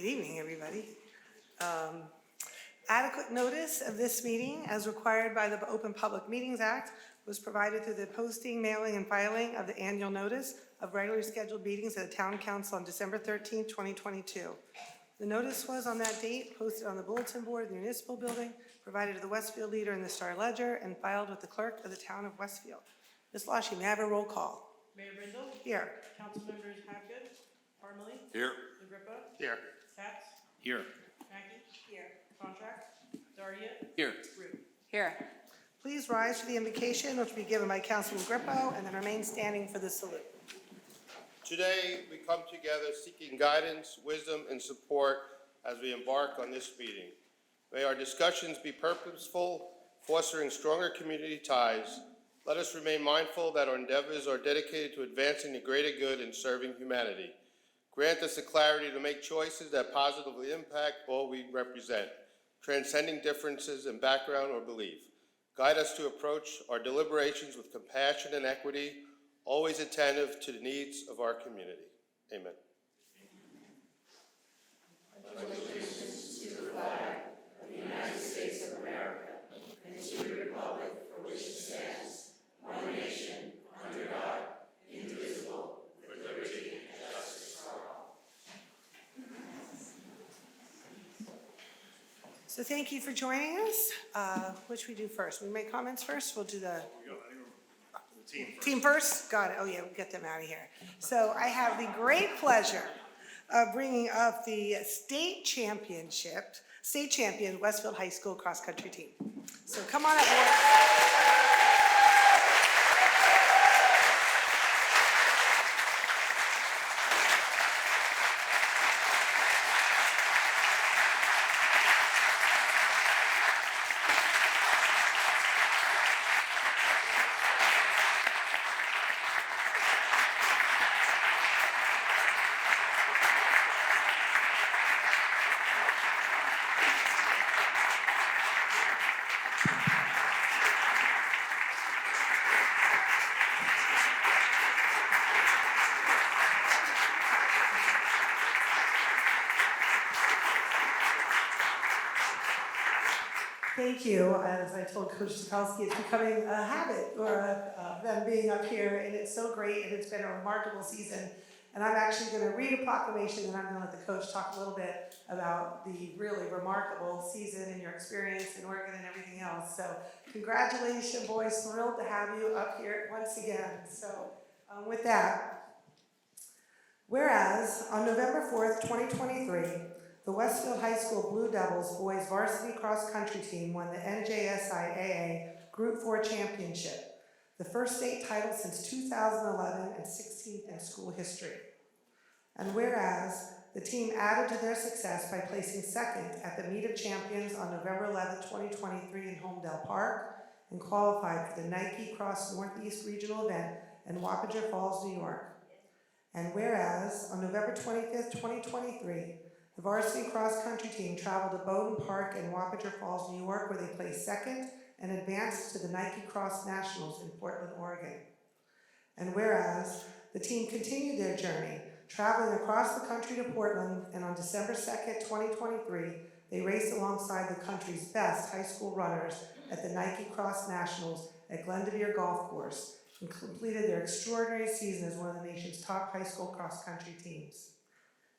Good evening, everybody. Adequate notice of this meeting, as required by the Open Public Meetings Act, was provided through the posting, mailing, and filing of the annual notice of regularly scheduled meetings of the Town Council on December 13, 2022. The notice was on that date posted on the bulletin board in the municipal building, provided to the Westfield Leader and the Star Ledger, and filed with the clerk of the Town of Westfield. Ms. Lashy, may I have a roll call? Mayor Brindle? Here. Council members Hapgood? Parmalee? Here. Agrippa? Here. Katz? Here. Mackey? Here. Contract? Dardia? Here. Root? Here. Please rise for the invocation, which will be given by Councilman Grippo, and then remain standing for the salute. Today, we come together seeking guidance, wisdom, and support as we embark on this meeting. May our discussions be purposeful, fostering stronger community ties. Let us remain mindful that our endeavors are dedicated to advancing the greater good and serving humanity. Grant us the clarity to make choices that positively impact all we represent, transcending differences in background or belief. Guide us to approach our deliberations with compassion and equity, always attentive to the needs of our community. Amen. So thank you for joining us. Which we do first? We make comments first? We'll do the team first? Got it. Oh yeah, we'll get them out of here. So I have the great pleasure of bringing up the state champion Westfield High School cross country team. So come on up, boys. Thank you. As I told Coach Stokowski, it's becoming a habit them being up here, and it's so great, and it's been a remarkable season. And I'm actually going to read a proclamation, and I'm going to let the coach talk a little bit about the really remarkable season and your experience in Oregon and everything else. So congratulations, boys. Thrilled to have you up here once again. So with that, whereas on November 4th, 2023, the Westfield High School Blue Devils boys varsity cross country team won the NJSIAA Group 4 Championship, the first state title since 2011 and 16th in school history. And whereas the team added to their success by placing second at the Meet of Champions on November 11, 2023 in Homedale Park and qualified for the Nike Cross Northeast Regional event in Wapager Falls, New York. And whereas on November 25th, 2023, the varsity cross-country team traveled to Bowden Park in Wapager Falls, New York, where they placed second and advanced to the Nike Cross Nationals in Portland, Oregon. And whereas the team continued their journey, traveling across the country to Portland, and on December 2nd, 2023, they raced alongside the country's best high school runners at the Nike Cross Nationals at Glendoveer Golf Course and completed their extraordinary season as one of the nation's top high school cross-country teams.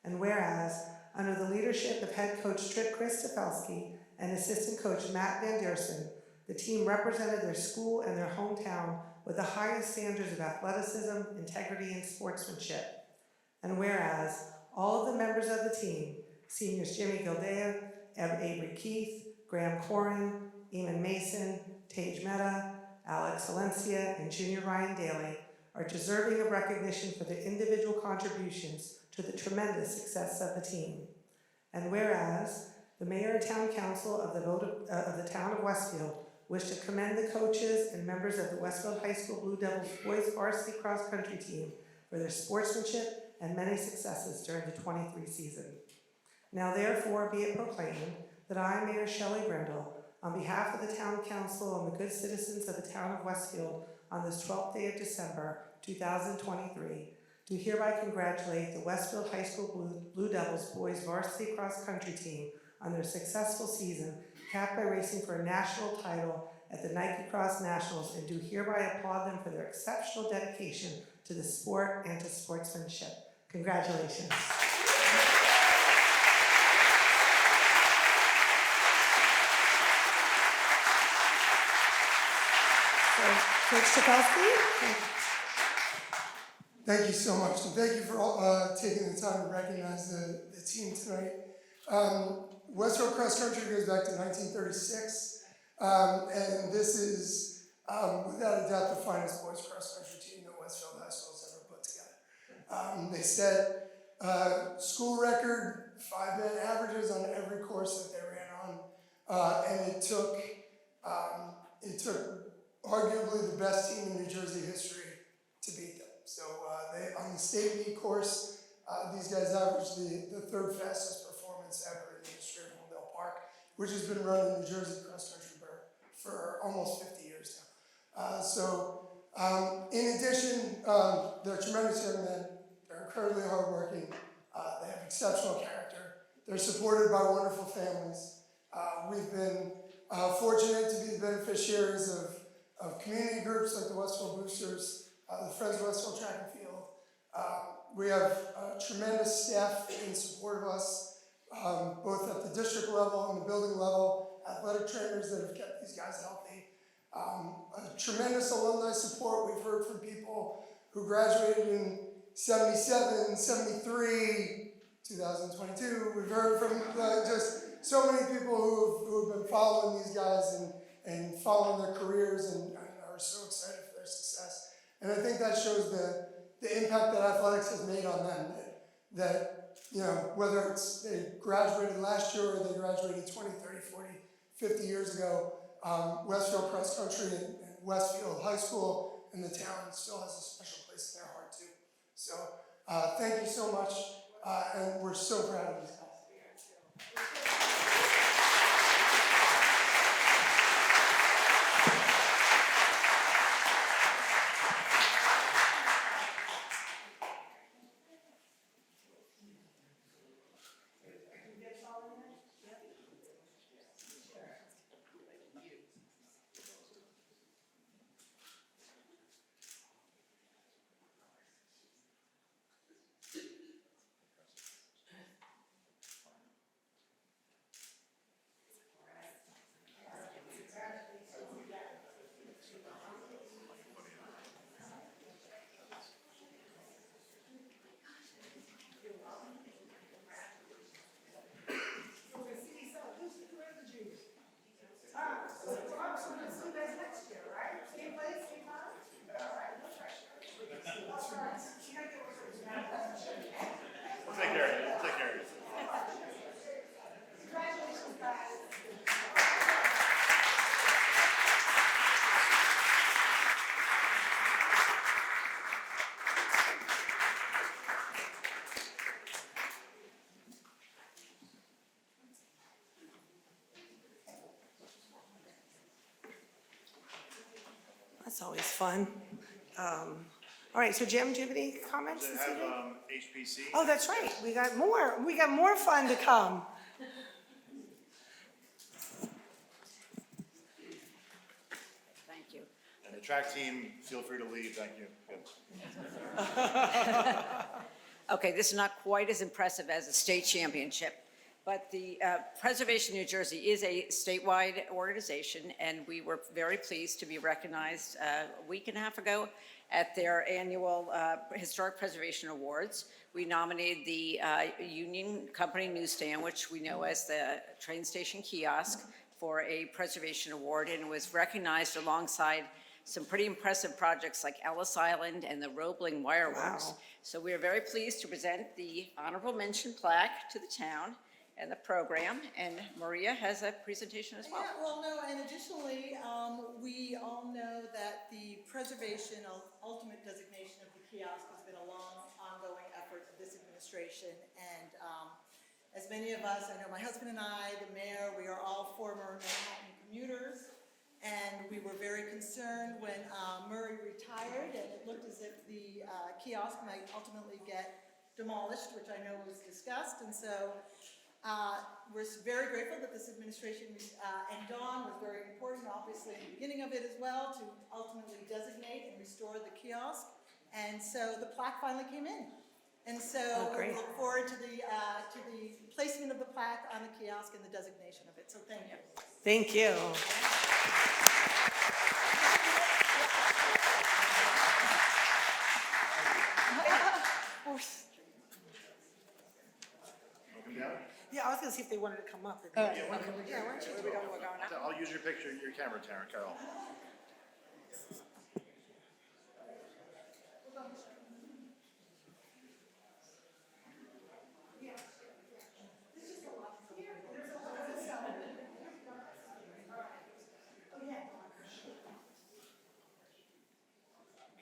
And whereas, under the leadership of head coach Chris Stokowski and assistant coach Matt Van Deersen, the team represented their school and their hometown with the highest standards of athleticism, integrity, and sportsmanship. And whereas, all of the members of the team, seniors Jimmy Gildea, Avery Keith, Graham Corin, Eamon Mason, Tage Mehta, Alex Valencia, and junior Ryan Daly, are deserving of recognition for their individual contributions to the tremendous success of the team. And whereas the Mayor and Town Council of the Town of Westfield wish to commend the coaches and members of the Westfield High School Blue Devils boys varsity cross country team for their sportsmanship and many successes during the 23 season. Now therefore be it proclaimed that I, Mayor Shelley Brindle, on behalf of the Town Council and the good citizens of the Town of Westfield on this 12th day of December 2023, do hereby congratulate the Westfield High School Blue Devils boys varsity cross country team on their successful season, capped by racing for a national title at the Nike Cross Nationals, and do hereby applaud them for their exceptional dedication to the sport and to sportsmanship. Congratulations. So, Coach Chakowski. Thank you so much, and thank you for taking the time to recognize the team tonight. Westfield Cross Country goes back to 1936, and this is, without a doubt, the finest boys cross country team that Westfield High School has ever put together. They set school record 5-man averages on every course that they ran on, and it took arguably the best team in New Jersey history to beat them. So they, on the state meet course, these guys averaged the third fastest performance ever in the history of Holmdel Park, which has been run in New Jersey cross country for almost 50 years now. In addition, they're tremendous young men. They're incredibly hardworking. They have exceptional character. They're supported by wonderful families. We've been fortunate to be the beneficiaries of community groups like the Westfield Boosters, the Friends of Westfield Track and Field. We have a tremendous staff in support of us, both at the district level and the building level, athletic trainers that have kept these guys healthy. A tremendous alumni support. We've heard from people who graduated in 77, 73, 2022. We've heard from just so many people who have been following these guys and following their careers and are so excited for their success. And I think that shows the impact that athletics has made on them. That you know, whether it's they graduated last year or they graduated 20, 30, 40, 50 years ago, Westfield Cross Country and Westfield High School and the town still has a special place in their heart too. So thank you so much, and we're so proud of these guys. That's always fun. All right, so Jim, do you have any comments this evening? HPC. Oh, that's right. We got more. We got more fun to come. Thank you. And the track team, feel free to leave. Thank you. Good. Okay, this is not quite as impressive as the state championship, but the Preservation New Jersey is a statewide organization, and we were very pleased to be recognized a week and a half ago at their annual Historic Preservation Awards. We nominated the Union Company Newsstand, which we know as the train station kiosk, for a preservation award, and was recognized alongside some pretty impressive projects like Ellis Island and the Roebling Wireworks. Wow. So we are very pleased to present the honorable mention plaque to the town and the program, and Maria has a presentation as well. Yeah, well, no, and additionally, we all know that the preservation of ultimate designation of the kiosk has been a long, ongoing effort of this administration, and as many of us, I know my husband and I, the mayor, we are all former Manhattan commuters, And we were very concerned when Murray retired, and it looked as if the kiosk might ultimately get demolished, which I know was discussed. And so we're very grateful that this administration, and Dawn was very important, obviously, in the beginning of it as well, to ultimately designate and restore the kiosk. And so the plaque finally came in. And so we great. look forward to the placement of the plaque on the kiosk and the designation of it. So thank you. Thank you. Welcome down. Yeah, I was gonna see if they wanted to come up. Yeah, why don't you, we don't, we're going up. I'll use your picture, your camera, Tara, Carol.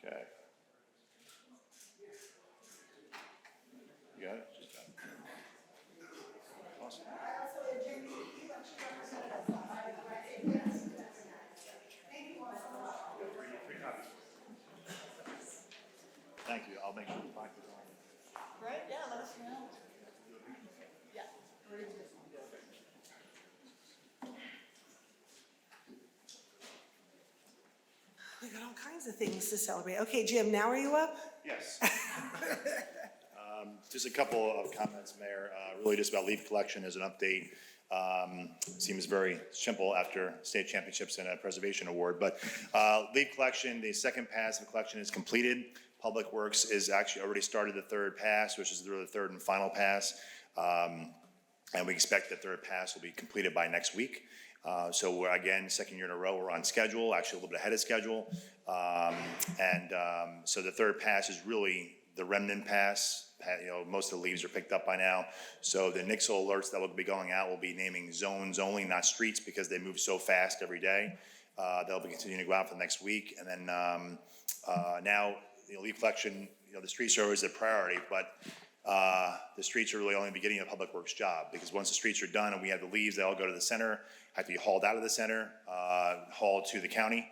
Okay. You got it? She's got it. Awesome. Three copies. Thank you. I'll make sure the plaque is on. Right? Yeah, let us know. Yeah. We got all kinds of things to celebrate. Okay, Jim, now are you up? Yes. Just a couple of comments, Mayor. Really just about leaf collection as an update. Seems very simple after state championships and a preservation award, but leaf collection, the second pass of collection is completed. Public Works is actually already started the third pass, which is the third and final pass. And we expect the third pass will be completed by next week. So we're, again, second year in a row, we're on schedule, actually a little bit ahead of schedule. So the third pass is really the remnant pass. You know, most of the leaves are picked up by now. So the Nixle alerts that will be going out will be naming zones only, not streets, because they move so fast every day. They'll be continuing to go out for the next week. And then now, you know, leaf collection, you know, the streets are always a priority, but the streets are really only the beginning of Public Works job, because once the streets are done and we have the leaves, they all go to the center, have to be hauled out of the center, hauled to the county.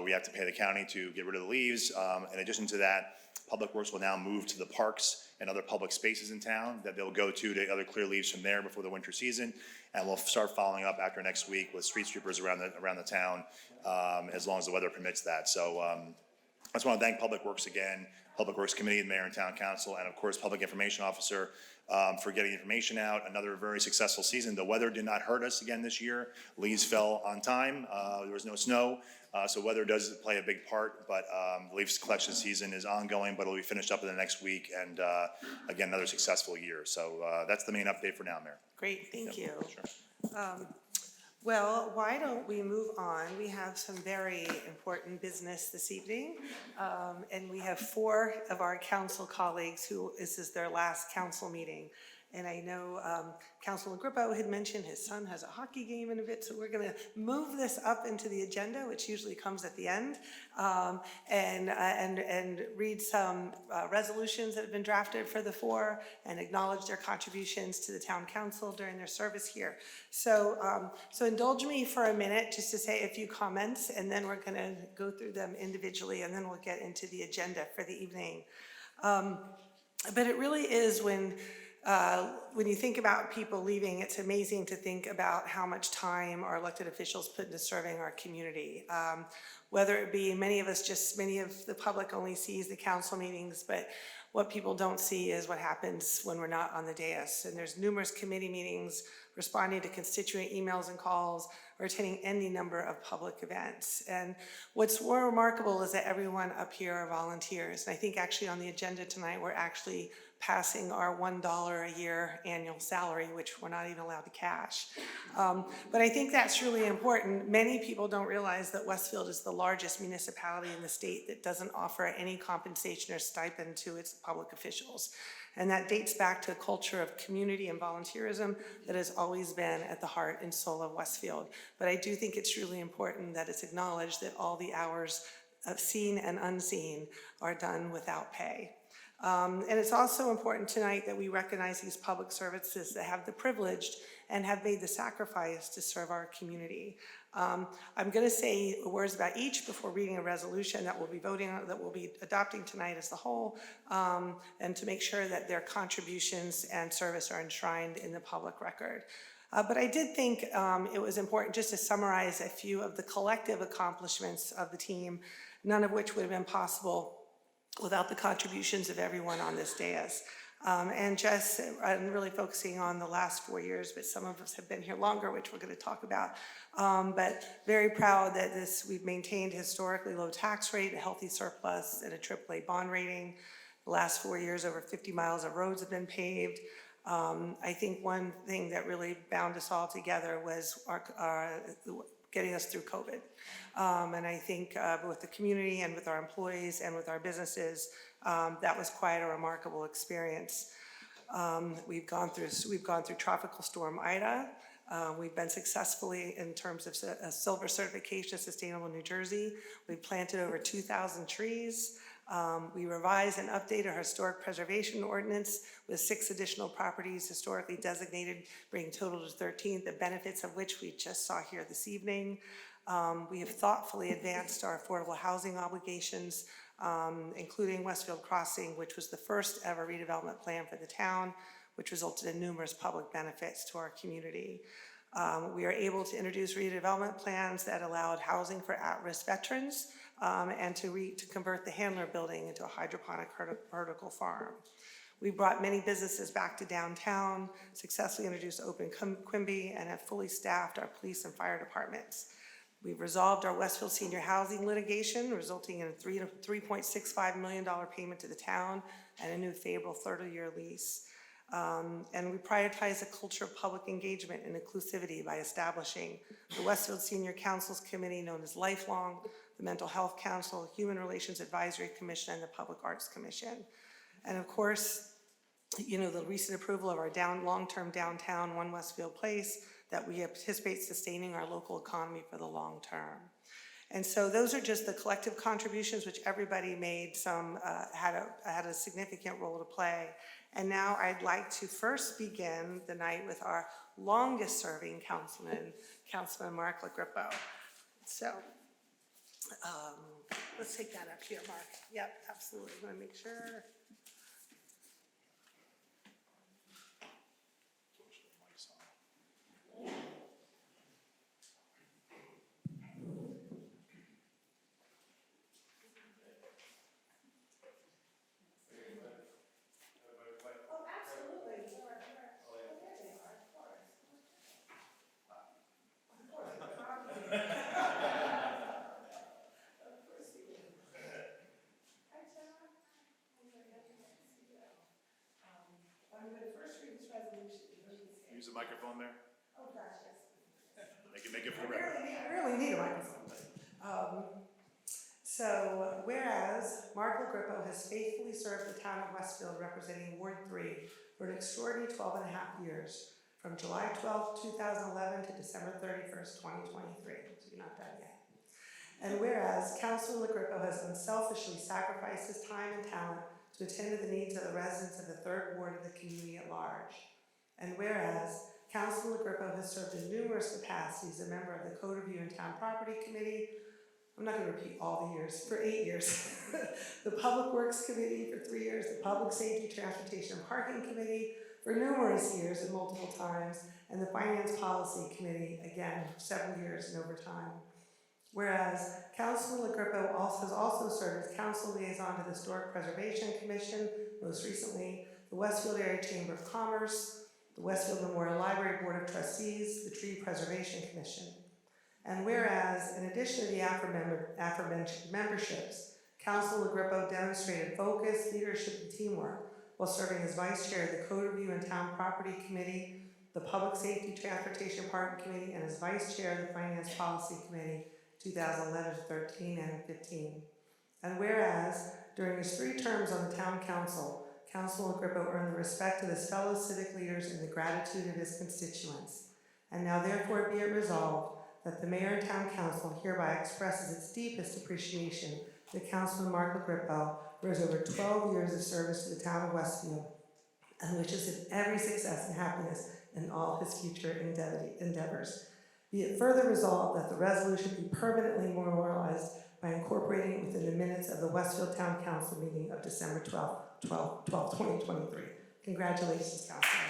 We have to pay the county to get rid of the leaves. In addition to that, Public Works will now move to the parks and other public spaces in town that they'll go to other clear leaves from there before the winter season. And we'll start following up after next week with street sweepers around the town, as long as the weather permits that. So I just want to thank Public Works again, Public Works Committee, the Mayor and Town Council, and of course, Public Information Officer, for getting information out. Another very successful season. The weather did not hurt us again this year. Leaves fell on time. There was no snow. So weather does play a big part, but the leaves collection season is ongoing, but it'll be finished up in the next week. And again, another successful year. So that's the main update for now, Mayor. Great, thank you. Sure. Well, why don't we move on? We have some very important business this evening. And we have 4 of our council colleagues who this is their last council meeting. And I know Councilman Grippo had mentioned his son has a hockey game in a bit, so we're going to move this up into the agenda, which usually comes at the end, and read some resolutions that have been drafted for the 4 and acknowledge their contributions to the town council during their service here. So, so indulge me for a minute just to say a few comments, and then we're going to go through them individually, and then we'll get into the agenda for the evening. But it really is when you think about people leaving, it's amazing to think about how much time our elected officials put into serving our community. Whether it be many of the public only sees the council meetings, but what people don't see is what happens when we're not on the dais. And there's numerous committee meetings, responding to constituent emails and calls, or attending any number of public events. And what's more remarkable is that everyone up here are volunteers. And I think actually on the agenda tonight, we're actually passing our $1 a year annual salary, which we're not even allowed to cash. But I think that's really important. Many people don't realize that Westfield is the largest municipality in the state that doesn't offer any compensation or stipend to its public officials. And that dates back to a culture of community and volunteerism that has always been at the heart and soul of Westfield. But I do think it's really important that it's acknowledged that all the hours of seen and unseen are done without pay. And it's also important tonight that we recognize these public services that have the privilege and have made the sacrifice to serve our community. I'm going to say words about each before reading a resolution that we'll be voting on, that we'll be adopting tonight as the whole, and to make sure that their contributions and service are enshrined in the public record. But I did think it was important just to summarize a few of the collective accomplishments of the team, none of which would have been possible without the contributions of everyone on this dais. And just, I'm really focusing on the last 4 years, but some of us have been here longer, which we're going to talk about. But very proud that we've maintained a historically low tax rate, a healthy surplus, and a AAA bond rating. The last 4 years, over 50 miles of roads have been paved. I think one thing that really bound us all together was getting us through COVID. And I think with the community and with our employees and with our businesses, that was quite a remarkable experience. We've gone through Tropical Storm Ida. We've been successfully in terms of a silver certification of Sustainable New Jersey. We've planted over 2,000 trees. We revised and updated our historic preservation ordinance with 6 additional properties historically designated, bringing total to 13, the benefits of which we just saw here this evening. We have thoughtfully advanced our affordable housing obligations, including Westfield Crossing, which was the first ever redevelopment plan for the town, which resulted in numerous public benefits to our community. We are able to introduce redevelopment plans that allowed housing for at-risk veterans and to convert the Handler building into a hydroponic vertical farm. We brought many businesses back to downtown, successfully introduced Open Quimby, and have fully staffed our police and fire departments. We've resolved our Westfield senior housing litigation, resulting in a $3.65 million payment to the town and a new favorable 30-year lease. And we prioritize a culture of public engagement and inclusivity by establishing the Westfield Senior Councils Committee, known as Lifelong, the Mental Health Council, Human Relations Advisory Commission, and the Public Arts Commission. And of course, you know, the recent approval of our long-term downtown One Westfield Place that we anticipate sustaining our local economy for the long term. And so those are just the collective contributions which everybody made. Some had a significant role to play. And now I'd like to first begin the night with our longest serving councilman, Councilman Mark LaGrippo. So let's take that up here, Mark. Yep, absolutely. I'm gonna make sure. Use the microphone there. Oh, gosh, yes. Make it for the record. I really need a microphone. So, whereas Mark LaGrippo has faithfully served the town of Westfield representing Ward 3 for an extraordinary 12 and a half years, from July 12, 2011 to December 31st, 2023. So you're not done yet. And whereas Councilor LaGrippo has unselfishly sacrificed his time and talent to attend to the needs of the residents of the 3rd Ward of the community at large. And whereas Councilor LaGrippo has served in numerous capacities as a member of the Code Review and Town Property Committee, I'm not going to repeat all the years, for 8 years, the Public Works Committee for 3 years, the Public Safety, Transportation, and Parking Committee for numerous years and multiple times, and the Finance Policy Committee, again, several years and over time. Whereas Councilor LaGrippo has also served as Council Liaison to the Historic Preservation Commission, most recently the Westfield Area Chamber of Commerce, the Westfield Memorial Library Board of Trustees, the Tree Preservation Commission. And whereas, in addition to the aforementioned memberships, Councilor LaGrippo demonstrated focus, leadership, and teamwork while serving as Vice Chair of the Code Review and Town Property Committee, the Public Safety, Transportation, Parking Committee, and as Vice Chair of the Finance Policy Committee, 2011 to 13 and 15. And whereas, during his 3 terms on the Town Council, Councilor LaGrippo earned the respect of his fellow civic leaders and the gratitude of his constituents. And now therefore be it resolved that the Mayor and Town Council hereby expresses its deepest appreciation to Councilman Mark LaGrippo for his over 12 years of service to the town of Westfield, and wishes him every success and happiness in all his future endeavors. Be it further resolved that the resolution be permanently memorialized by incorporating it within the minutes of the Westfield Town Council meeting of December 12, 2023. Congratulations, Councilor.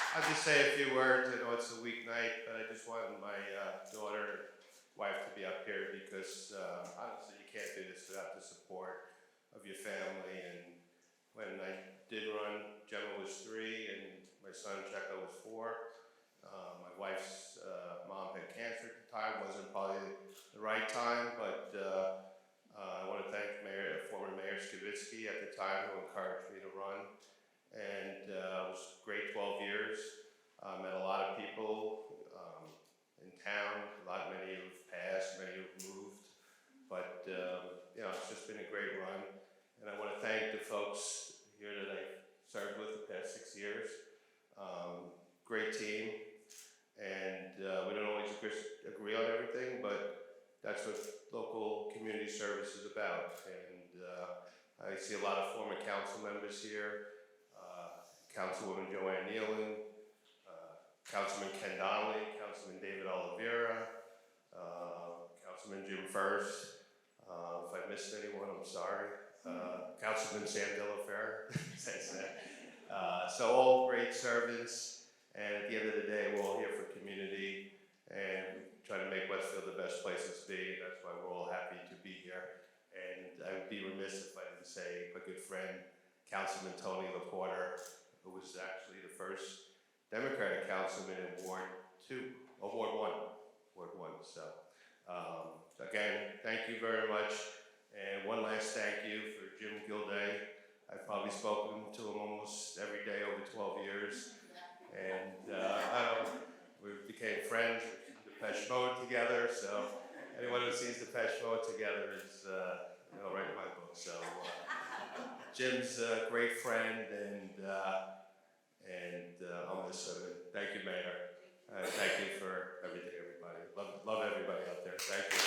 I'll just say a few words. I know it's a weeknight, but I just wanted my daughter, wife to be up here because honestly, you can't do this without the support of your family. And when I did run, Gemma was 3 and my son Checo was 4. My wife's mom had cancer at the time. Wasn't probably the right time, but I want to thank former Mayor Skivitsky at the time who encouraged me to run. And it was a great 12 years. Met a lot of people in town. Many have passed, many have moved. But you know, it's just been a great run. And I want to thank the folks here that I served with the past 6 years. Great team. And we don't always agree on everything, but that's what local community service is about. And I see a lot of former council members here. Councilwoman Joanne Nealon, Councilman Ken Donnelly, Councilman David Oliveira, Councilman Jim First. If I missed anyone, I'm sorry. Councilman Sam Delafair. So all great servants, and at the end of the day, we're all here for community and try to make Westfield the best place to be. That's why we're all happy to be here. And I would be remiss if I didn't say my good friend, Councilman Tony LaPorter, who was actually the first Democratic councilman in Ward 1. So again, thank you very much. And one last thank you for Jim Gilday. I've probably spoken to him almost every day over 12 years. And we became friends, Depeche Mode together. So anyone who sees Depeche Mode together is right in my book. So Jim's a great friend, and I'll miss him. Thank you, Mayor. Thank you for everything, everybody. Love everybody out there. Thank you.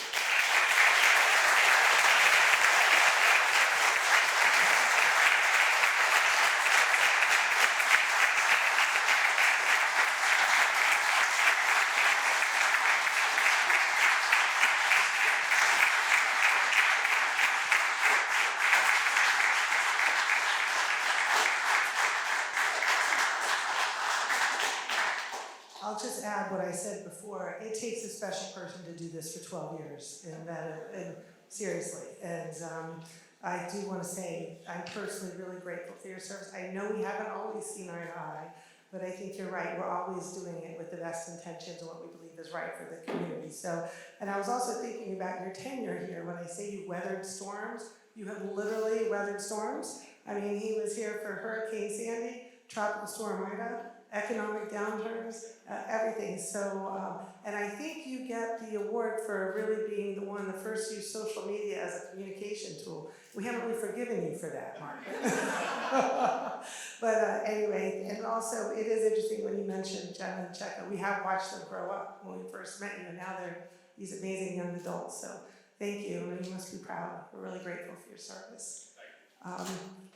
I'll just add what I said before. It takes a special person to do this for 12 years, and seriously. And I do want to say I'm personally really grateful for your service. I know we haven't always seen eye to eye, but I think you're right. We're always doing it with the best intentions and what we believe is right for the community. So, and I was also thinking about your tenure here. When I say you weathered storms, you have literally weathered storms. I mean, he was here for Hurricane Sandy, Tropical Storm Ida, economic downturns, everything. So, and I think you get the award for really being the one that first used social media as a communication tool. We haven't really forgiven you for that, Mark. But anyway, and also it is interesting when you mentioned Jenna and Checa. We have watched them grow up when we first met you, and now they're these amazing young adults. So thank you, and you must be proud. We're really grateful for your service.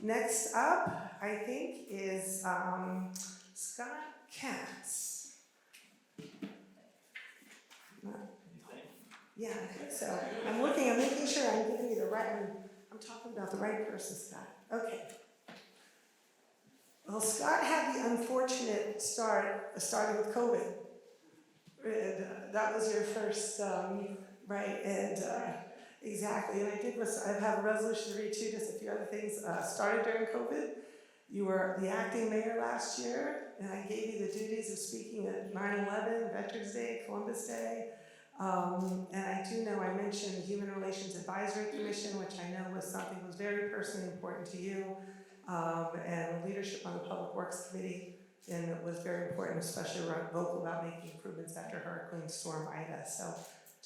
Next up, I think, is Scott Katz. Yeah, I think so. I'm making sure I'm giving you the right, I'm talking about the right person, Scott. Okay. Well, Scott had the unfortunate starting with COVID. And, that was your first, right, and exactly. And I have a resolution to read too, just a few other things. Started during COVID. You were the acting mayor last year, and I gave you the duties of speaking at 9/11, Veterans Day, Columbus Day. And I do know I mentioned the Human Relations Advisory Commission, which I know was something that was very personally important to you, and leadership on the Public Works Committee, and it was very important, especially around vocal about making improvements after Hurricane Storm Ida. So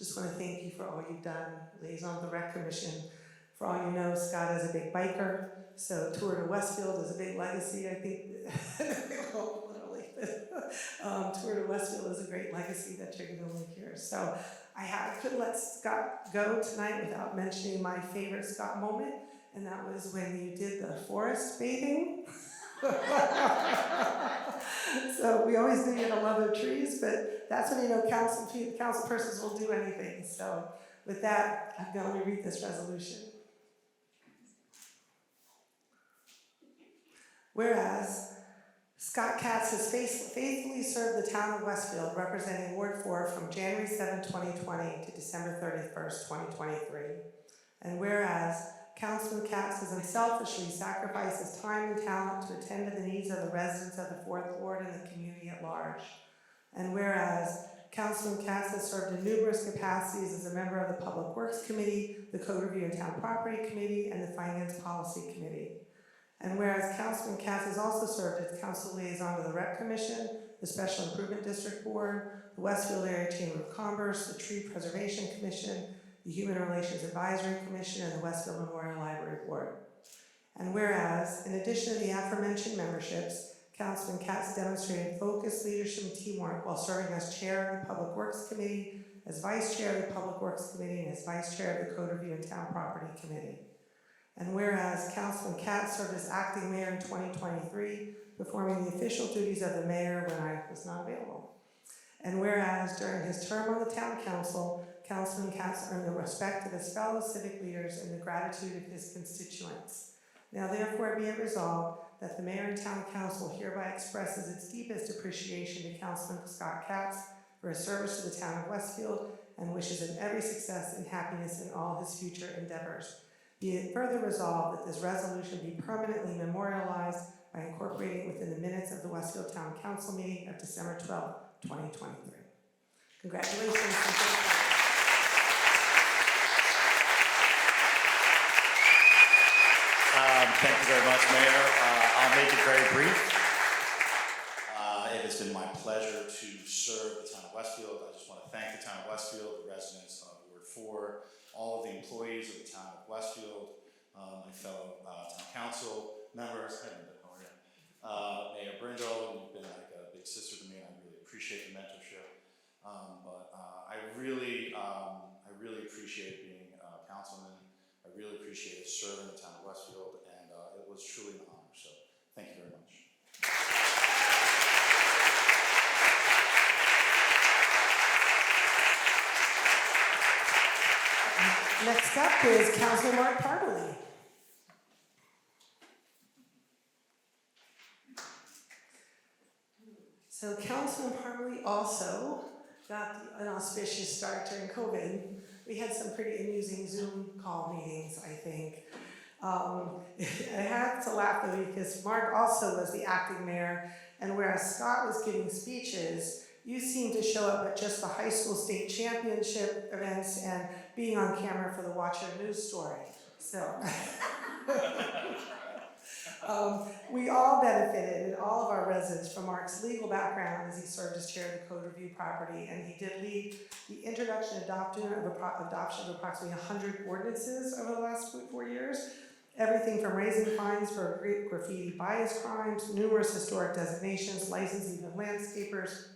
Just want to thank you for all you've done, liaison of the Rec Commission. For all you know, Scott is a big biker, so Tour to Westfield is a big legacy, I think. Well, literally. Tour to Westfield is a great legacy that you're going to leave here. So I couldn't let Scott go tonight without mentioning my favorite Scott moment, and that was when you did the forest bathing. So we always knew you had a love of trees, but that's when you know council persons will do anything. So with that, I'm going to read this resolution. Whereas Scott Katz has faithfully served the town of Westfield, representing Ward 4 from January 7, 2020 to December 31st, 2023. And whereas Councilman Katz has unselfishly sacrificed his time and talent to attend to the needs of the residents of the Fourth Ward and the community at large. And whereas Councilman Katz has served in numerous capacities as a member of the Public Works Committee, the Code Review and Town Property Committee, and the Finance Policy Committee. And whereas Councilman Katz has also served as council liaison to the Rec Commission, the Special Improvement District Board, the Westfield Area Chamber of Commerce, the Tree Preservation Commission, the Human Relations Advisory Commission, and the Westfield Memorial Library Board. And whereas, in addition to the aforementioned memberships, Councilman Katz demonstrated focused leadership and teamwork while serving as chair of the Public Works Committee, as vice chair of the Public Works Committee, and as vice chair of the Code Review and Town Property Committee. And whereas Councilman Katz served as acting mayor in 2023, performing the official duties of the mayor when I was not available. And whereas during his term on the town council, Councilman Katz earned the respect of his fellow civic leaders and the gratitude of his constituents. Now therefore be it resolved that the mayor and town council hereby expresses its deepest appreciation to Councilman Scott Katz for his service to the town of Westfield and wishes him every success and happiness in all his future endeavors. Be it further resolved that this resolution be permanently memorialized by incorporating within the minutes of the Westfield Town Council meeting of December 12, 2023. Congratulations. Thank you very much, Mayor. I'll make it very brief. It has been my pleasure to serve the town of Westfield. I just want to thank the town of Westfield, the residents of Ward 4, all of the employees of the town of Westfield, my fellow town council members, Mayor Brindle, you've been like a big sister to me, and I really appreciate the mentorship. I really appreciate being a councilman. I really appreciate serving the town of Westfield, and it was truly an honor. So, thank you very much. Next up is Councilman Mark Partley. So Councilman Partley also got an auspicious start during COVID. We had some pretty amusing Zoom call meetings, I think. I have to laugh though because Mark also was the acting mayor, and whereas Scott was giving speeches, you seemed to show up at just the high school state championship events and being on camera for the Watch Your News story. So we all benefited, and all of our residents, from Mark's legal background as he served as chair of the Code Review Property, and he did lead the introduction and adoption of approximately 100 ordinances over the last 4 years. Everything from raising fines for graffiti bias crimes, numerous historic designations, licensing of landscapers,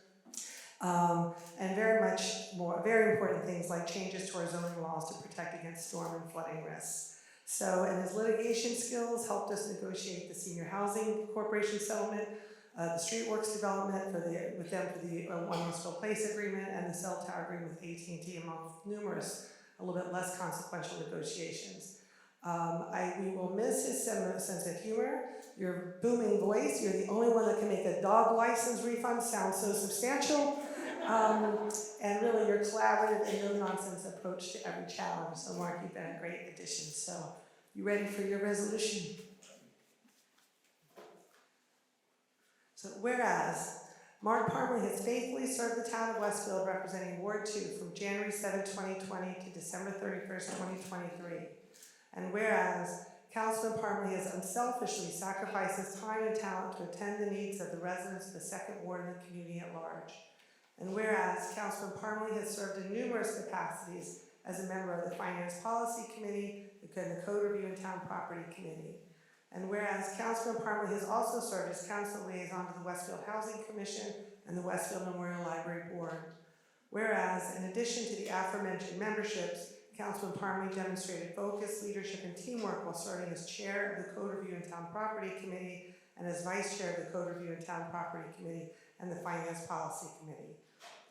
and very important things like changes to our zoning laws to protect against storm and flooding risks. So, and his litigation skills helped us negotiate the Senior Housing Corporation settlement, the Street Works development with them for the One Westfield Place agreement, and the cell tower agreement with AT&T, among numerous, a little bit less consequential negotiations. We will miss his sense of humor, your booming voice. You're the only one that can make a dog license refund sound so substantial, and really your collaborative and no-nonsense approach to every challenge. So Mark, you've been a great addition. So you ready for your resolution? So whereas Mark Parmley has faithfully served the town of Westfield, representing Ward 2 from January 7, 2020 to December 31st, 2023. And whereas Councilman Parmley has unselfishly sacrificed his time and talent to attend the needs of the residents of the Second Ward and the community at large. And whereas Councilman Parmalee has served in numerous capacities as a member of the Finance Policy Committee, the Code Review and Town Property Committee. And whereas Councilman Parmalee has also served as council liaison to the Westfield Housing Commission and the Westfield Memorial Library Board. Whereas, in addition to the aforementioned memberships, Councilman Parmalee demonstrated focus, leadership, and teamwork while serving as chair of the Code Review and Town Property Committee and as vice chair of the Code Review and Town Property Committee and the Finance Policy Committee.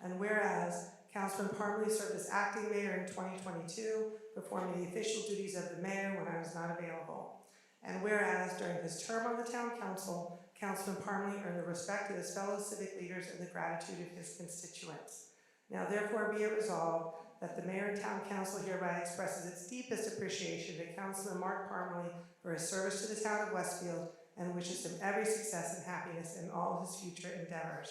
And whereas Councilman Parmalee served as acting mayor in 2022, performing the official duties of the mayor when I was not available. And whereas during his term on the town council, Councilman Parmalee earned the respect of his fellow civic leaders and the gratitude of his constituents. Now therefore be it resolved that the mayor and town council hereby expresses its deepest appreciation to Councilman Mark Parmalee for his service to the town of Westfield and wishes him every success and happiness in all his future endeavors.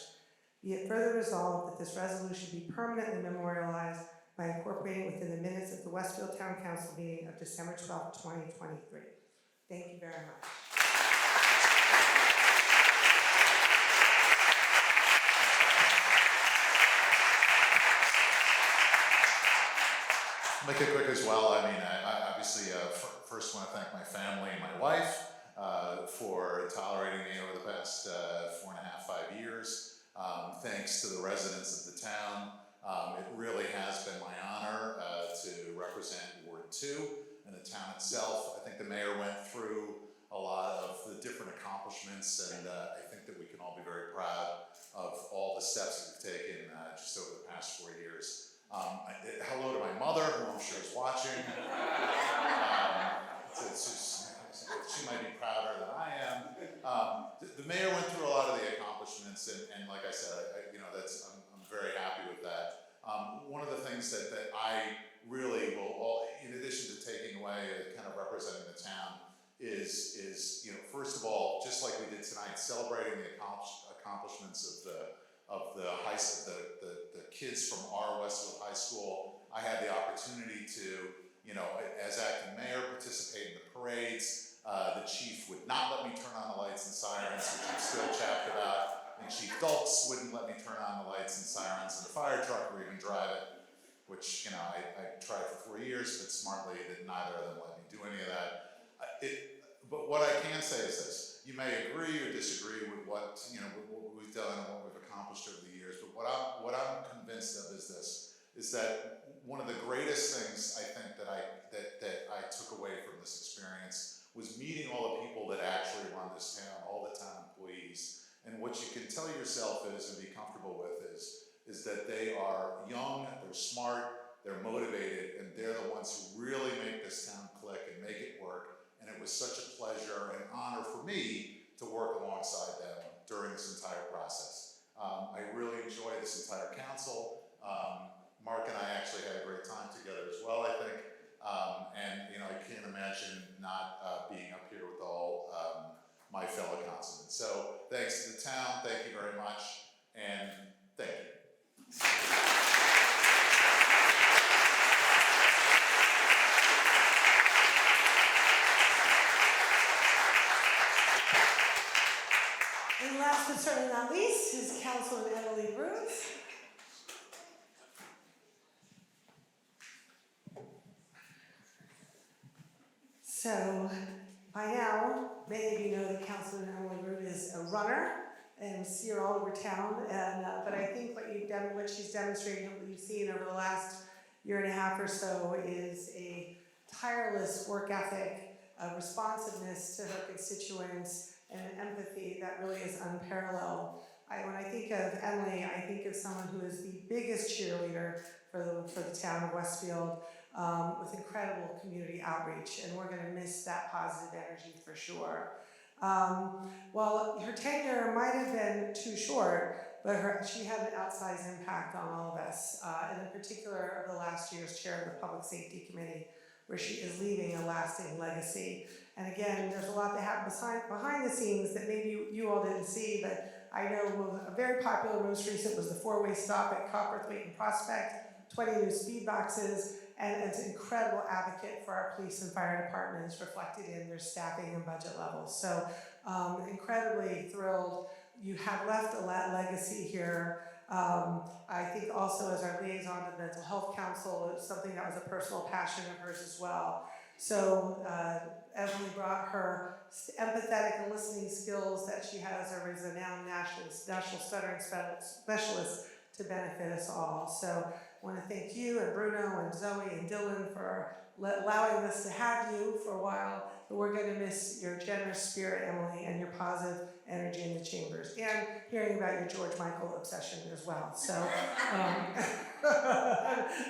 Be it further resolved that this resolution be permanently memorialized by incorporating within the minutes of the Westfield Town Council meeting of December 12, 2023. Thank you very much. Make it quick as well. I mean, I obviously first want to thank my family and my wife for tolerating me over the past 4.5–5 years. Thanks to the residents of the town. It really has been my honor to represent Ward 2 and the town itself. I think the mayor went through a lot of the different accomplishments, and I think that we can all be very proud of all the steps that we've taken just over the past 4 years. Hello to my mother, who I'm sure is watching. She might be prouder than I am. The mayor went through a lot of the accomplishments, and like I said, I'm very happy with that. One of the things that I really will, in addition to taking away kind of representing the town, is first of all, just like we did tonight, celebrating the accomplishments of the kids from our Westfield High School. I had the opportunity to, as acting mayor, participate in the parades. The chief would not let me turn on the lights and sirens, which I'm still chapped about. And Chief Dulks wouldn't let me turn on the lights and sirens in the fire truck or even drive it, which, I tried for 4 years, but smartly that neither of them let me do any of that. But what I can say is this: you may agree or disagree with what we've done and what we've accomplished over the years, but what I'm convinced of is this: is that one of the greatest things I think that I took away from this experience was meeting all the people that actually run this town, all the town employees. And what you can tell yourself is, and be comfortable with, is that they are young, they're smart, they're motivated, and they're the ones who really make this town click and make it work. And it was such a pleasure and honor for me to work alongside them during this entire process. I really enjoyed this entire council. Mark and I actually had a great time together as well, I think. I can't imagine not being up here with all my fellow councilmen. So thanks to the town, thank you very much, and thank you. And last but certainly not least is Councilman Emily Bruce. So by now, many of you know that Councilman Emily Root is a runner and see her all over town. But I think what she's demonstrating, what you've seen over the last 1.5 years or so, is a tireless work ethic, a responsiveness to her constituents, and an empathy that really is unparalleled. When I think of Emily, I think of someone who is the biggest cheerleader for the town of Westfield, with incredible community outreach, and we're going to miss that positive energy for sure. While her tenure might have been too short, but she had an outsized impact on all of us, and in particular over the last year as chair of the Public Safety Committee, where she is leaving a lasting legacy. And again, there's a lot that happens behind the scenes that maybe you all didn't see, but I know a very popular, most recent, was the 4-way stop at Copperthwaite and Prospect, 20 new speed boxes, and it's an incredible advocate for our police and fire departments, reflected in their staffing and budget levels. So incredibly thrilled. You have left a legacy here I think also as our liaison to the Mental Health Council, it was something that was a personal passion of hers as well. So Emily brought her empathetic and listening skills that she has as a renowned national stuttering specialist to benefit us all. So I want to thank you and Bruno and Zoe and Dylan for allowing us to have you for a while, but we're going to miss your generous spirit, Emily, and your positive energy in the chambers, and hearing about your George Michael obsession as well. So,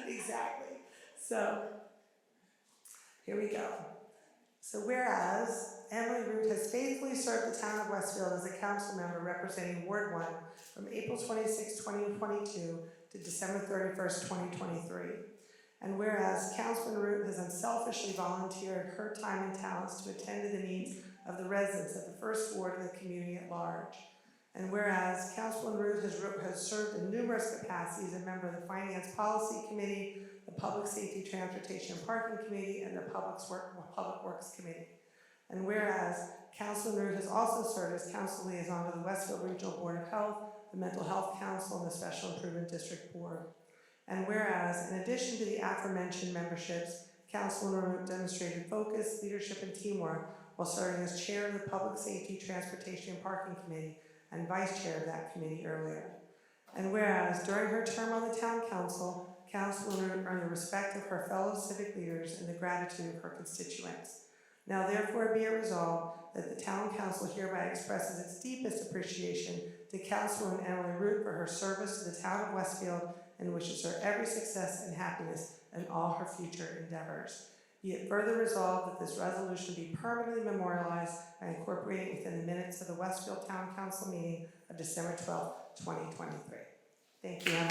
exactly. So, here we go. So whereas Emily Root has faithfully served the town of Westfield as a council member representing Ward 1 from April 26, 2022 to December 31st, 2023. And whereas Councilman Root has unselfishly volunteered her time and talents to attend to the needs of the residents of the first ward and the community at large. And whereas Councilman Root has served in numerous capacities as a member of the Finance Policy Committee, the Public Safety, Transportation, and Parking Committee, and the Public Works Committee. And whereas Councilman Root has also served as council liaison to the Westfield Regional Board of Health, the Mental Health Council, and the Special Improvement District Board. And whereas, in addition to the aforementioned memberships, Councilman Root demonstrated focus, leadership, and teamwork while serving as chair of the Public Safety, Transportation, and Parking Committee and vice chair of that committee earlier. And whereas, during her term on the town council, Councilman Root earned the respect of her fellow civic leaders and the gratitude of her constituents. Now therefore be it resolved that the town council hereby expresses its deepest appreciation to Councilwoman Emily Root for her service to the town of Westfield and wishes her every success and happiness in all her future endeavors. Be it further resolved that this resolution be permanently memorialized by incorporating within the minutes of the Westfield Town Council meeting of December 12, 2023. Thank you, Emily.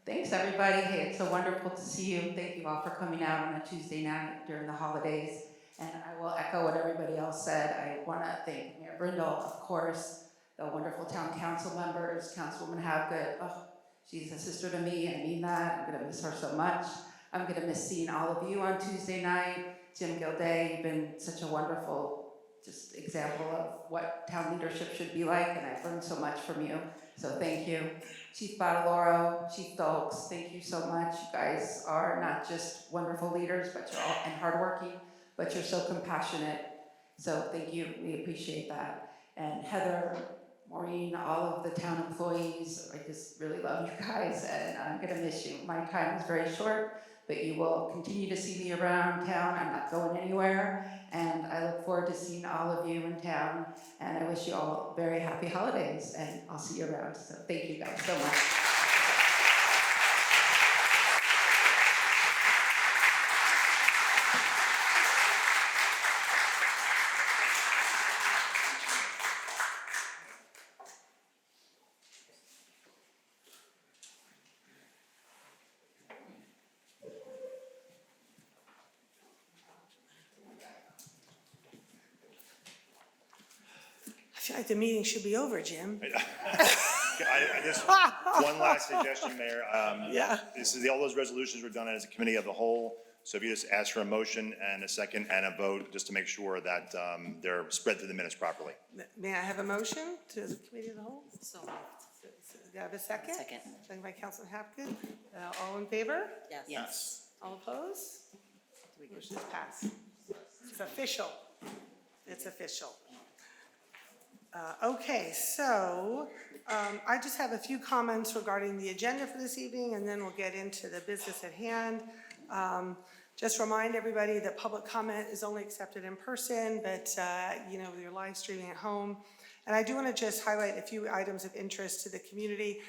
Thanks, everybody. Hey, it's so wonderful to see you. Thank you all for coming out on a Tuesday night during the holidays. And I will echo what everybody else said. I want to thank Mayor Brindle, of course, the wonderful town council members, Councilwoman Habgood. Oh, she's a sister to me, I mean that. I'm going to miss her so much. I'm going to miss seeing all of you on Tuesday night. Jim Gilday, you've been such a wonderful just example of what town leadership should be like, and I've learned so much from you. So thank you. Chief Badaloro, Chief Stokes, thank you so much. You guys are not just wonderful leaders, but you're all and hardworking, but you're so compassionate. So thank you, we appreciate that. And Heather, Maureen, all of the town employees, I just really love you guys, and I'm gonna miss you. My time is very short, but you will continue to see me around town. I'm not going anywhere, and I look forward to seeing all of you in town, and I wish you all very happy holidays, and I'll see you around. So thank you guys so much. I feel like the meeting should be over, Jim. I just, one last suggestion, Mayor. Yeah. This is, all those resolutions were done as a committee of the whole. So if you just ask for a motion and a second and a vote, just to make sure that they're spread through the minutes properly. May I have a motion to the committee of the whole? So, Do I have a second? Second. Second by Councilman Hapgood. All in favor? yes. Yes. All opposed? Motion is passed. It's official. It's official. Okay, so I just have a few comments regarding the agenda for this evening, and then we'll get into the business at hand. Just remind everybody that public comment is only accepted in person, but you're live streaming at home. And I do want to just highlight a few items of interest to the community.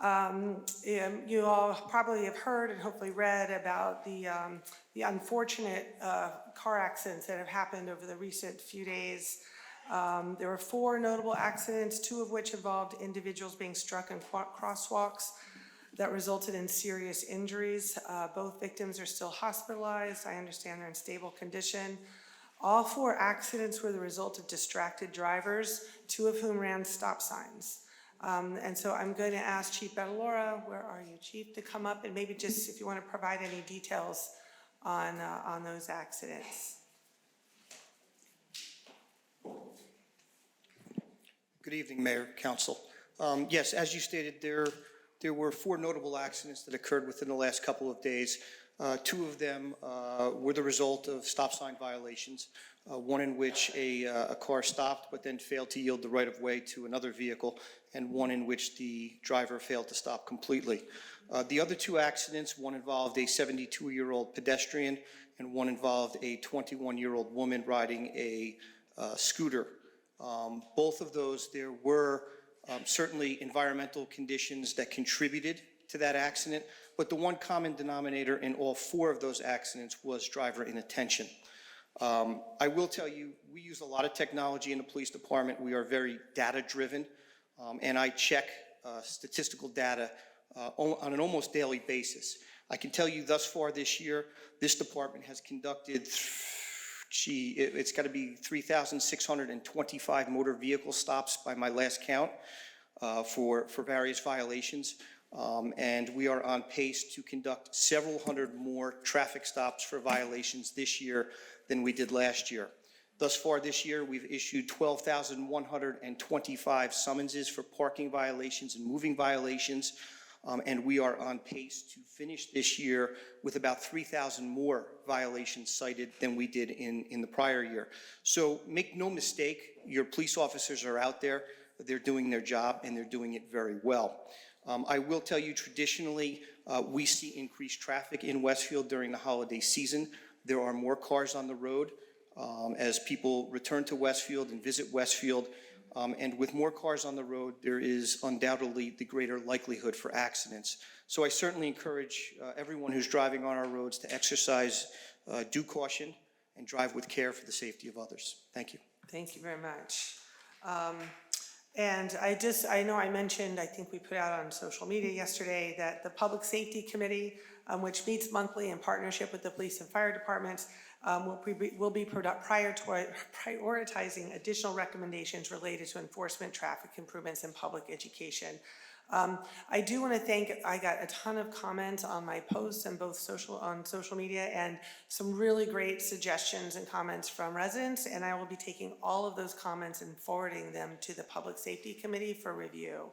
You all probably have heard and hopefully read about the unfortunate car accidents that have happened over the recent few days. There were 4 notable accidents, 2 of which involved individuals being struck in crosswalks that resulted in serious injuries. Both victims are still hospitalized. I understand they're in stable condition. All 4 accidents were the result of distracted drivers, 2 of whom ran stop signs. And so I'm going to ask Chief Badaloro, where are you, Chief, to come up and maybe just if you want to provide any details on those accidents. Good evening, Mayor, Council. Yes, as you stated, there were 4 notable accidents that occurred within the last couple of days. 2 of them were the result of stop sign violations, one in which a car stopped but then failed to yield the right-of-way to another vehicle, and one in which the driver failed to stop completely. The other 2 accidents, one involved a 72-year-old pedestrian and one involved a 21-year-old woman riding a scooter. Both of those, there were certainly environmental conditions that contributed to that accident, but the one common denominator in all 4 of those accidents was driver inattention. I will tell you, we use a lot of technology in the police department. We are very data-driven, and I check statistical data on an almost daily basis. I can tell you thus far this year, this department has conducted it's got to be 3,625 motor vehicle stops by my last count for various violations. And we are on pace to conduct several hundred more traffic stops for violations this year than we did last year. Thus far this year, we've issued 12,125 summonses for parking violations and moving violations. And we are on pace to finish this year with about 3,000 more violations cited than we did in the prior year. So make no mistake, your police officers are out there, they're doing their job, and they're doing it very well. I will tell you, traditionally, we see increased traffic in Westfield during the holiday season. There are more cars on the road as people return to Westfield and visit Westfield. And with more cars on the road, there is undoubtedly the greater likelihood for accidents. So I certainly encourage everyone who's driving on our roads to exercise due caution and drive with care for the safety of others. Thank you. Thank you very much. And I know I mentioned, I think we put out on social media yesterday that the Public Safety Committee, which meets monthly in partnership with the police and fire departments, will be prioritizing additional recommendations related to enforcement, traffic improvements, and public education. I do want to thank, I got a ton of comments on my posts and on social media, and some really great suggestions and comments from residents, and I will be taking all of those comments and forwarding them to the Public Safety Committee for review.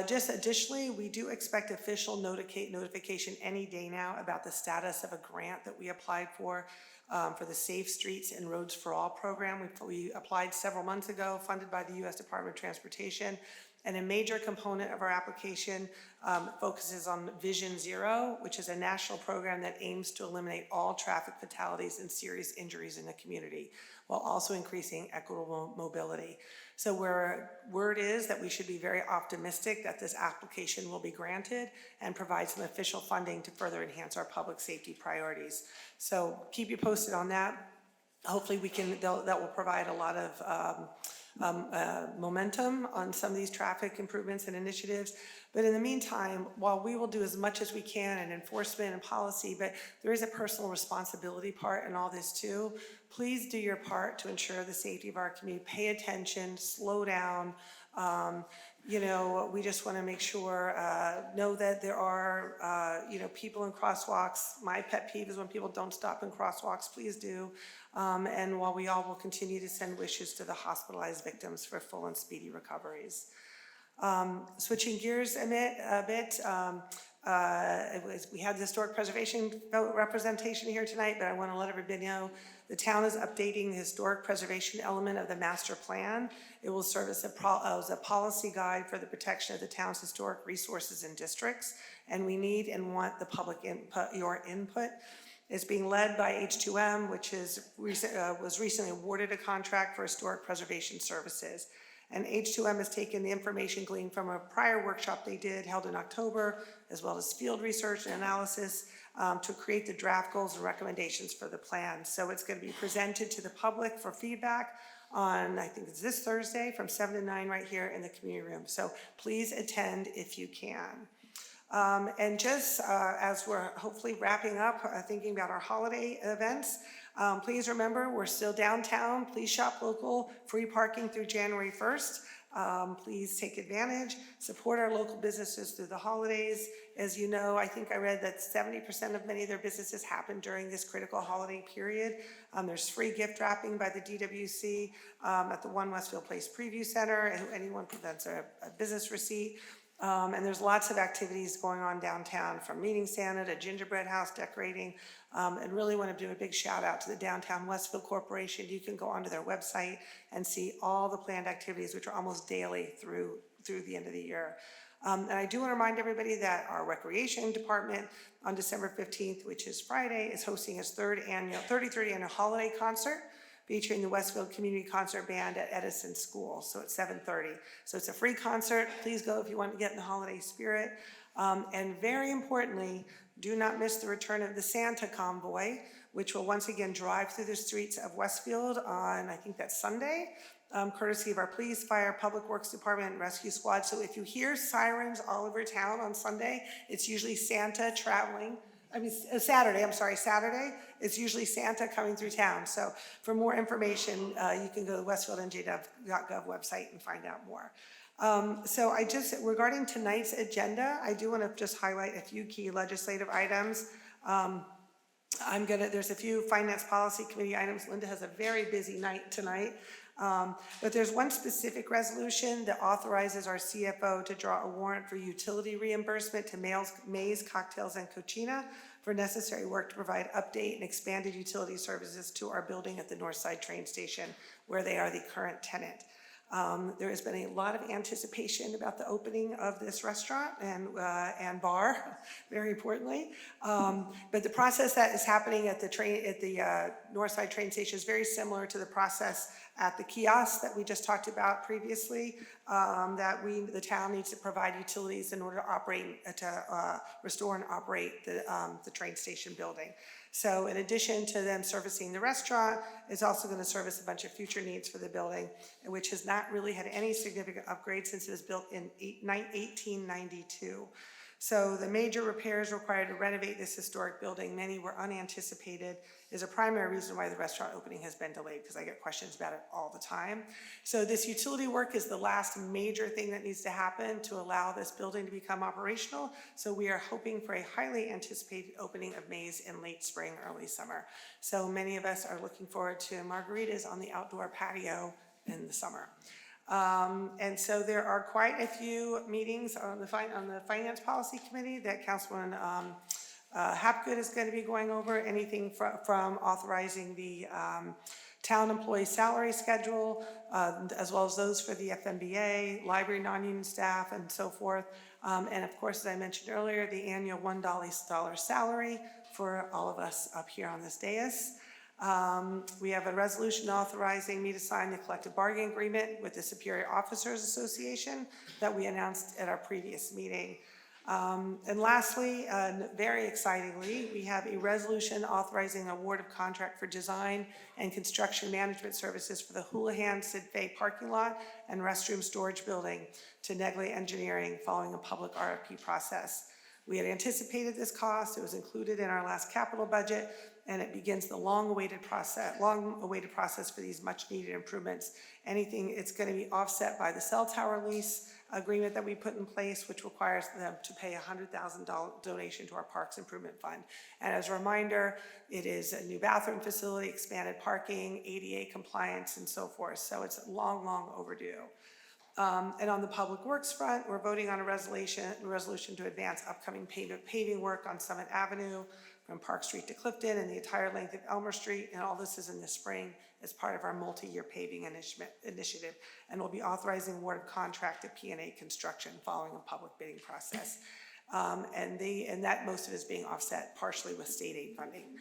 Just additionally, we do expect official notification any day now about the status of a grant that we applied for the Safe Streets and Roads for All program. We applied several months ago, funded by the U.S. Department of Transportation. And a major component of our application focuses on Vision Zero, which is a national program that aims to eliminate all traffic fatalities and serious injuries in the community, while also increasing equitable mobility. So word is that we should be very optimistic that this application will be granted and provide some official funding to further enhance our public safety priorities. So keep you posted on that. Hopefully that will provide a lot of momentum on some of these traffic improvements and initiatives. But in the meantime, while we will do as much as we can in enforcement and policy, but there is a personal responsibility part in all this too. Please do your part to ensure the safety of our community. Pay attention, slow down. We just want to make sure, know that there are, people in crosswalks. My pet peeve is when people don't stop in crosswalks. Please do. And while we all will continue to send wishes to the hospitalized victims for full and speedy recoveries. Switching gears a bit, we had the historic preservation representation here tonight, but I want to let everybody know the town is updating the historic preservation element of the master plan. It will serve as a policy guide for the protection of the town's historic resources and districts, and we need and want the public input, your input. It's being led by H2M, which was recently awarded a contract for historic preservation services. And H2M has taken the information gleaned from a prior workshop they did held in October, as well as field research and analysis to create the draft goals and recommendations for the plan. So it's going to be presented to the public for feedback on, I think it's this Thursday from 7 to 9 right here in the community room. So please attend if you can. And just as we're hopefully wrapping up, thinking about our holiday events, please remember we're still downtown. Please shop local, free parking through January 1st. Please take advantage, support our local businesses through the holidays, As you know, I think I read that 70% of many of their businesses happen during this critical holiday period. There's free gift wrapping by the DWC at the One Westfield Place Preview Center, and anyone presents a business receipt. And there's lots of activities going on downtown, from meeting Santa to gingerbread house decorating. And really want to do a big shout out to the Downtown Westfield Corporation. You can go onto their website and see all the planned activities, which are almost daily through the end of the year. And I do want to remind everybody that our Recreation Department on December 15th, which is Friday, is hosting its 33rd annual holiday concert featuring the Westfield Community Concert Band at Edison School, so at 7:30. So it's a free concert. Please go if you want to get in the holiday spirit. And very importantly, do not miss the return of the Santa Convoy, which will once again drive through the streets of Westfield on, I think that's Sunday, courtesy of our police, fire, public works department, and rescue squad. So if you hear sirens all over town on Sunday, it's usually Santa traveling. Saturday, it's usually Santa coming through town. So for more information, you can go to the westfieldnj.gov website and find out more. So regarding tonight's agenda, I do want to just highlight a few key legislative items. There's a few Finance Policy Committee items. Linda has a very busy night tonight. But there's one specific resolution that authorizes our CFO to draw a warrant for utility reimbursement to Mays Cocktails and Cucina for necessary work to provide update and expanded utility services to our building at the North Side train station, where they are the current tenant. There has been a lot of anticipation about the opening of this restaurant and bar, very importantly. But the process that is happening at the North Side train station is very similar to the process at the kiosk that we just talked about previously. The town needs to provide utilities in order to restore and operate the train station building. So in addition to them servicing the restaurant, it's also going to service a bunch of future needs for the building, which has not really had any significant upgrades since it was built in 1892. So the major repairs required to renovate this historic building, many were unanticipated, is a primary reason why the restaurant opening has been delayed, because I get questions about it all the time. So this utility work is the last major thing that needs to happen to allow this building to become operational. So we are hoping for a highly anticipated opening of Mays in late spring, early summer. So many of us are looking forward to margaritas on the outdoor patio in the summer. And so there are quite a few meetings on the Finance Policy Committee that Councilwoman Hapgood is going to be going over, anything from authorizing the town employee salary schedule, as well as those for the FMBA, library non-union staff, and so forth. And of course, as I mentioned earlier, the annual $1 salary for all of us up here on this dais. We have a resolution authorizing me to sign the collective bargaining agreement with the Superior Officers Association that we announced at our previous meeting. And lastly, very excitingly, we have a resolution authorizing an award of contract for design and construction management services for the Houlihan Sid Fay parking lot and restroom storage building to Negley Engineering following a public RFP process. We had anticipated this cost. It was included in our last capital budget, and it begins the long-awaited process for these much-needed improvements. It's going to be offset by the cell tower lease agreement that we put in place, which requires them to pay a $100,000 donation to our Parks Improvement Fund. And as a reminder, it is a new bathroom facility, expanded parking, ADA compliance, and so forth. So it's long, long overdue. And on the public works front, we're voting on a resolution to advance upcoming paving work on Summit Avenue from Park Street to Clifton and the entire length of Elmer Street. And all this is in the spring as part of our multi-year paving initiative. And we'll be authorizing award of contract to P&A Construction following a public bidding process. And that most of it is being offset partially with state aid funding.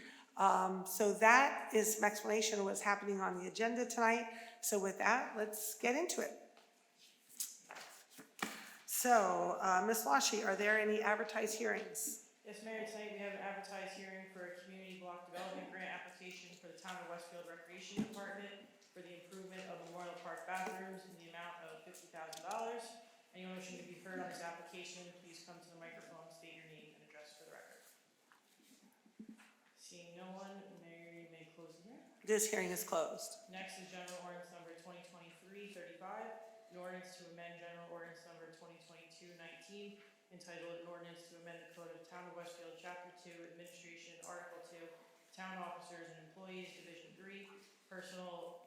So that is some explanation of what's happening on the agenda tonight. So with that, let's get into it. So, Ms. Lashy, are there any advertised hearings? Yes, Mayor, tonight we have an advertised hearing for a community block development grant application for the Town of Westfield Recreation Department for the improvement of Memorial Park bathrooms in the amount of $50,000. Anyone wishing to be heard on this application, please come to the microphone, state your name and address for the record. Seeing no one, Mayor, you may close the hearing. This hearing is closed. Next is General Ordinance Number 2023-35, an ordinance to amend General Ordinance Number 2022-19 entitled An Ordinance to Amend the Code of the Town of Westfield, Chapter 2, Administration, Article 2, Town Officers and Employees, Division 3, Personnel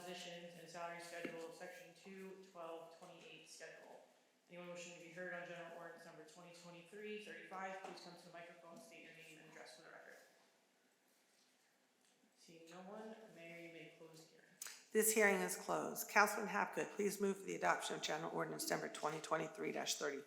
Positions and Salary Schedule, Section 2, 12, 28 Schedule. Anyone wishing to be heard on general ordinance number 2023-35, please come to the microphone, state your name and address for the record. Seeing no one, Mayor, you may close the hearing. This hearing is closed. Councilman Hapgood, please move for the adoption of general ordinance number 2023-35.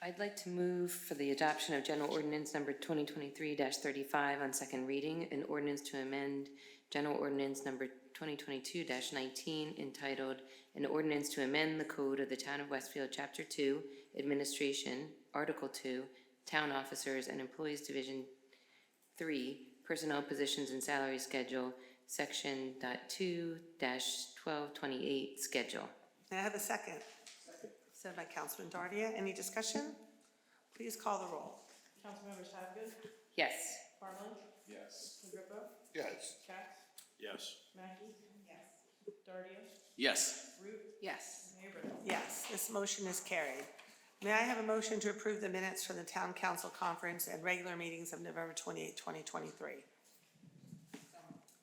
I'd like to move for the adoption of general ordinance number 2023-35 on second reading, an ordinance to amend general ordinance number 2022-19 entitled, An Ordinance to Amend the Code of the Town of Westfield, Chapter 2, Administration, Article 2, Town Officers and Employees, Division 3, Personnel Positions and Salary Schedule, Section .2-1228 Schedule. May I have a second? Second by Councilman Dardia. Any discussion? Please call the roll. Councilmembers Hapgood, Yes. Farland, Yes. Agrippa, Yes. Katz, Yes. Mackey. Yes. Dardia, Yes. Root, Yes. Mayor Brindle. Yes, this motion is carried. May I have a motion to approve the minutes from the Town Council Conference and regular meetings of November 28, 2023?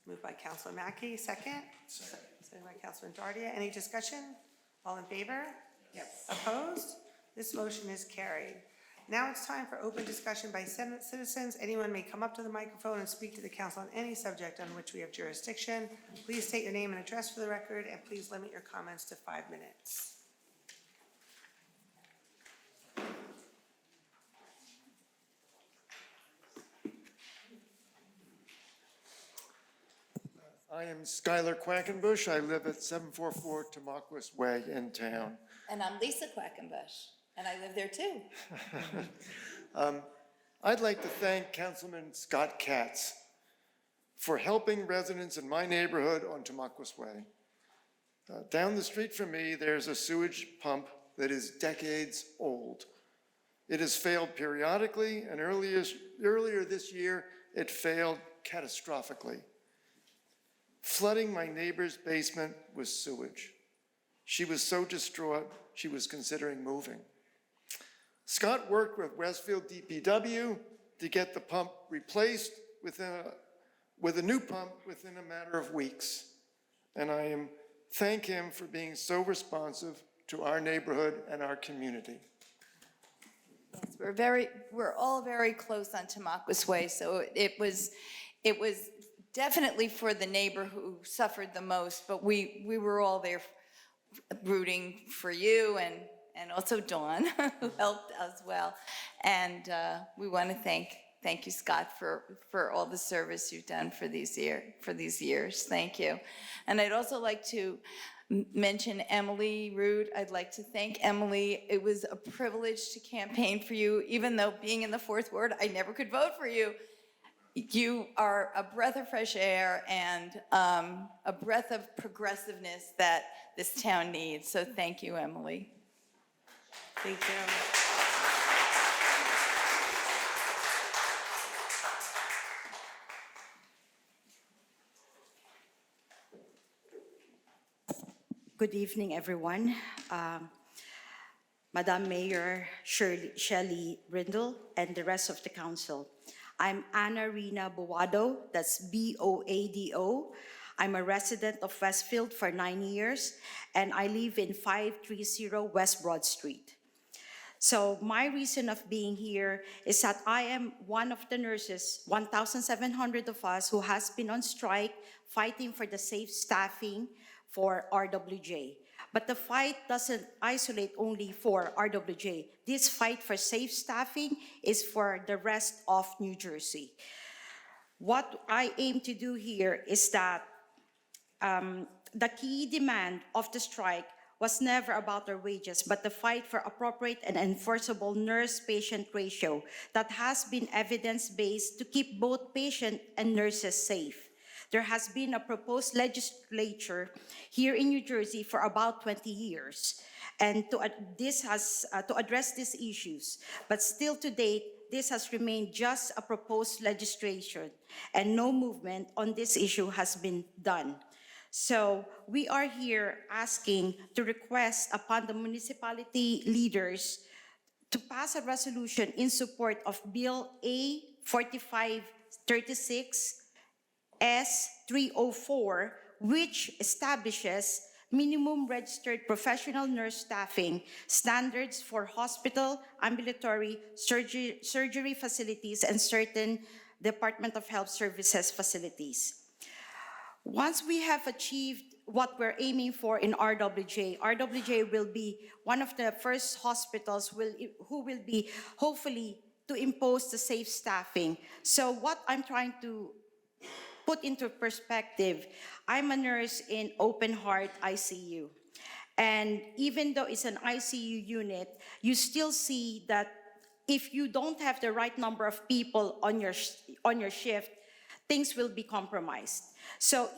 Moved by Councilman Mackey, second? Second by Councilman Dardia. Any discussion? All in favor? Yes. Opposed? This motion is carried. Now it's time for open discussion by citizens. Anyone may come up to the microphone and speak to the council on any subject on which we have jurisdiction. Please state your name and address for the record, and please limit your comments to 5 minutes. I am Skylar Quackenbush. I live at 744 Tamaqua Way in town. And I'm Lisa Quackenbush, and I live there too. I'd like to thank Councilman Scott Katz for helping residents in my neighborhood on Tamaqua Way. Down the street from me, there's a sewage pump that is decades old. It has failed periodically, and earlier this year, it failed catastrophically, flooding my neighbor's basement with sewage. She was so distraught, she was considering moving. Scott worked with Westfield DPW to get the pump replaced with a new pump within a matter of weeks. And I thank him for being so responsive to our neighborhood and our community. Yes, we're all very close on Tamaqua Way, so it was definitely for the neighbor who suffered the most, but we were all there rooting for you and also Dawn, who helped as well. And we want to thank you, Scott, for all the service you've done for these years. Thank you. And I'd also like to mention Emily Root. I'd like to thank Emily. It was a privilege to campaign for you, even though being in the fourth ward, I never could vote for you. You are a breath of fresh air and a breath of progressiveness that this town needs. So thank you, Emily. Thank you. Good evening, everyone. Madam Mayor Shelley Brindle and the rest of the council. I'm Ana Rina Boado, that's B-O-A-D-O. I'm a resident of Westfield for 9 years, and I live in 530 West Broad Street. So my reason of being here is that I am one of the nurses, 1,700 of us, who has been on strike fighting for the safe staffing for RWJ. But the fight doesn't isolate only for RWJ. This fight for safe staffing is for the rest of New Jersey. What I aim to do here is that the key demand of the strike was never about their wages, but the fight for appropriate and enforceable nurse-patient ratio that has been evidence-based to keep both patient and nurses safe. There has been a proposed legislature here in New Jersey for about 20 years, and to address these issues. But still to date, this has remained just a proposed legislation, and no movement on this issue has been done. So we are here asking to request upon the municipality leaders to pass a resolution in support of Bill A 4536 S304, which establishes minimum registered professional nurse staffing standards for hospital, ambulatory, surgery facilities, and certain Department of Health Services facilities. Once we have achieved what we're aiming for in RWJ will be one of the first hospitals who will be hopefully to impose the safe staffing. So what I'm trying to put into perspective, I'm a nurse in open heart ICU. And even though it's an ICU unit, you still see that if you don't have the right number of people on your shift, things will be compromised. So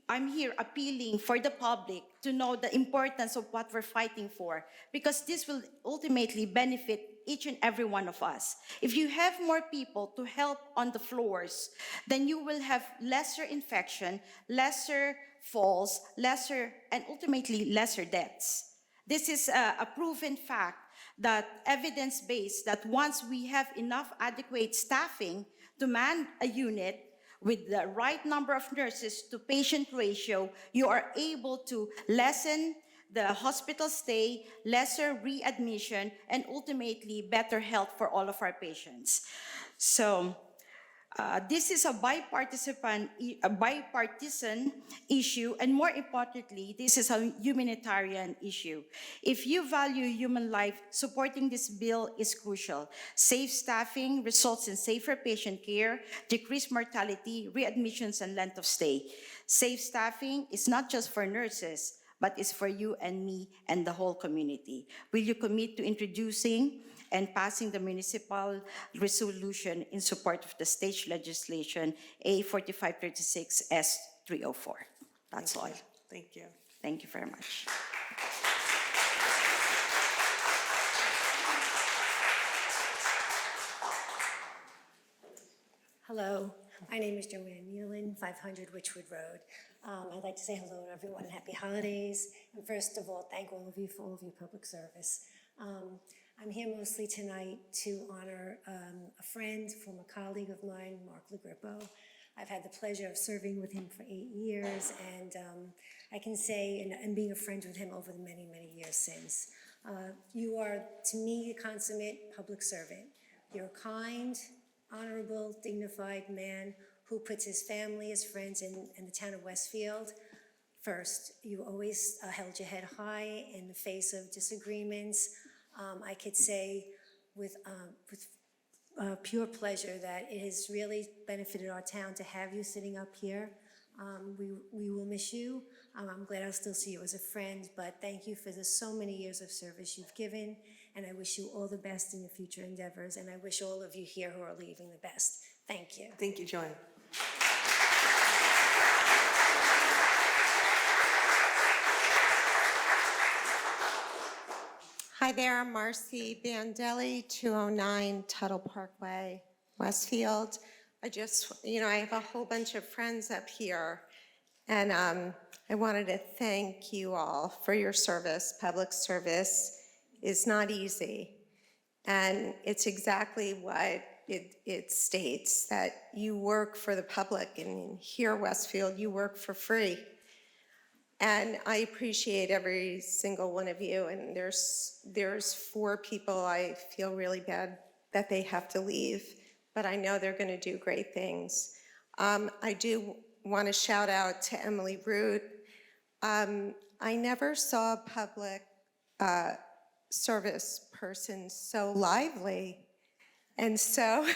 I'm here appealing for the public to know the importance of what we're fighting for, because this will ultimately benefit each and every one of us. If you have more people to help on the floors, then you will have lesser infection, lesser falls, and ultimately lesser deaths. This is a proven fact, that evidence-based, that once we have enough adequate staffing to man a unit with the right number of nurses to patient ratio, you are able to lessen the hospital stay, lesser readmission, and ultimately better health for all of our patients. So this is a bipartisan issue, and more importantly, this is a humanitarian issue. If you value human life, supporting this bill is crucial. Safe staffing results in safer patient care, decreased mortality, readmissions, and length of stay. Safe staffing is not just for nurses, but is for you and me and the whole community. Will you commit to introducing and passing the municipal resolution in support of the state legislation A4536 S304? That's all. Thank you. Thank you very much. Hello, my name is Joanne Nealon, 500 Witchwood Road. I'd like to say hello to everyone and happy holidays. And first of all, thank all of you for all of your public service. I'm here mostly tonight to honor a friend, former colleague of mine, Mark LaGrippo. I've had the pleasure of serving with him for 8 years, and I can say, and being a friend with him over the many, many years since. You are, to me, a consummate public servant. You're a kind, honorable, dignified man who puts his family, his friends, and the town of Westfield first. You always held your head high in the face of disagreements. I could say with pure pleasure that it has really benefited our town to have you sitting up here. We will miss you. I'm glad I'll still see you as a friend, but thank you for the so many years of service you've given, and I wish you all the best in your future endeavors, and I wish all of you here who are leaving the best. Thank you. Thank you, Joanne. Hi there, I'm Marcy Bandelli, 209 Tuttle Parkway, Westfield. I have a whole bunch of friends up here, and I wanted to thank you all for your service. Public service is not easy, and it's exactly what it states, that you work for the public, and here, Westfield, you work for free. And I appreciate every single one of you, and there's 4 people I feel really bad that they have to leave, but I know they're gonna do great things. I do wanna shout out to Emily Root. I never saw a public service person so lively and so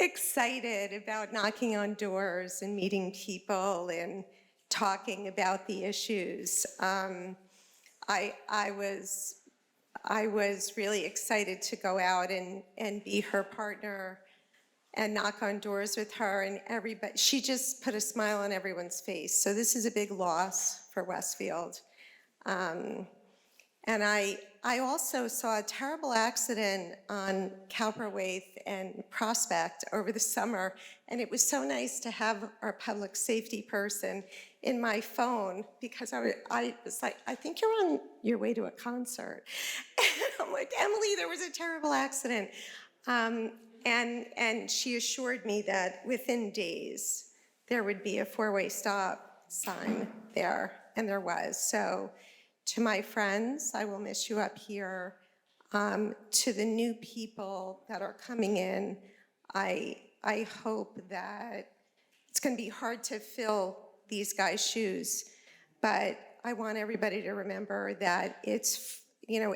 excited about knocking on doors and meeting people and talking about the issues. I was really excited to go out and be her partner and knock on doors with her, and everybody, she just put a smile on everyone's face. So this is a big loss for Westfield. And I I also saw a terrible accident on Cowper Waith and Prospect over the summer, and it was so nice to have our public safety person in my phone, because I was like, I think you're on your way to a concert. And I'm like, Emily, there was a terrible accident. And she assured me that within days, there would be a four-way stop sign there, and there was. So to my friends, I will miss you up here. To the new people that are coming in, I hope that it's going to be hard to fill these guys' shoes, but I want everybody to remember that it's,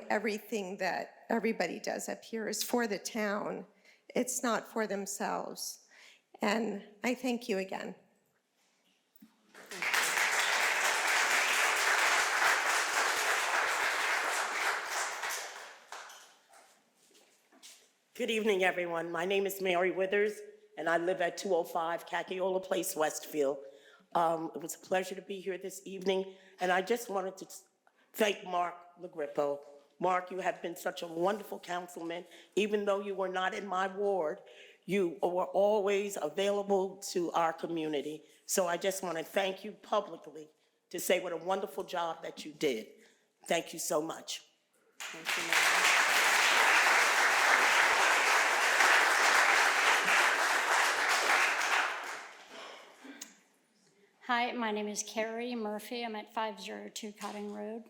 everything that everybody does up here is for the town. It's not for themselves. And I thank you again. Good evening, everyone. My name is Mary Withers, and I live at 205 Cacchiola Place, Westfield. It was a pleasure to be here this evening, and I just wanted to thank Mark LaGrippo. Mark, you have been such a wonderful councilman. Even though you were not in my ward, you were always available to our community. So I just want to thank you publicly to say what a wonderful job that you did. Thank you so much. Thank you, Mary. Hi, my name is Carrie Murphy. I'm at 502 Cotting Road.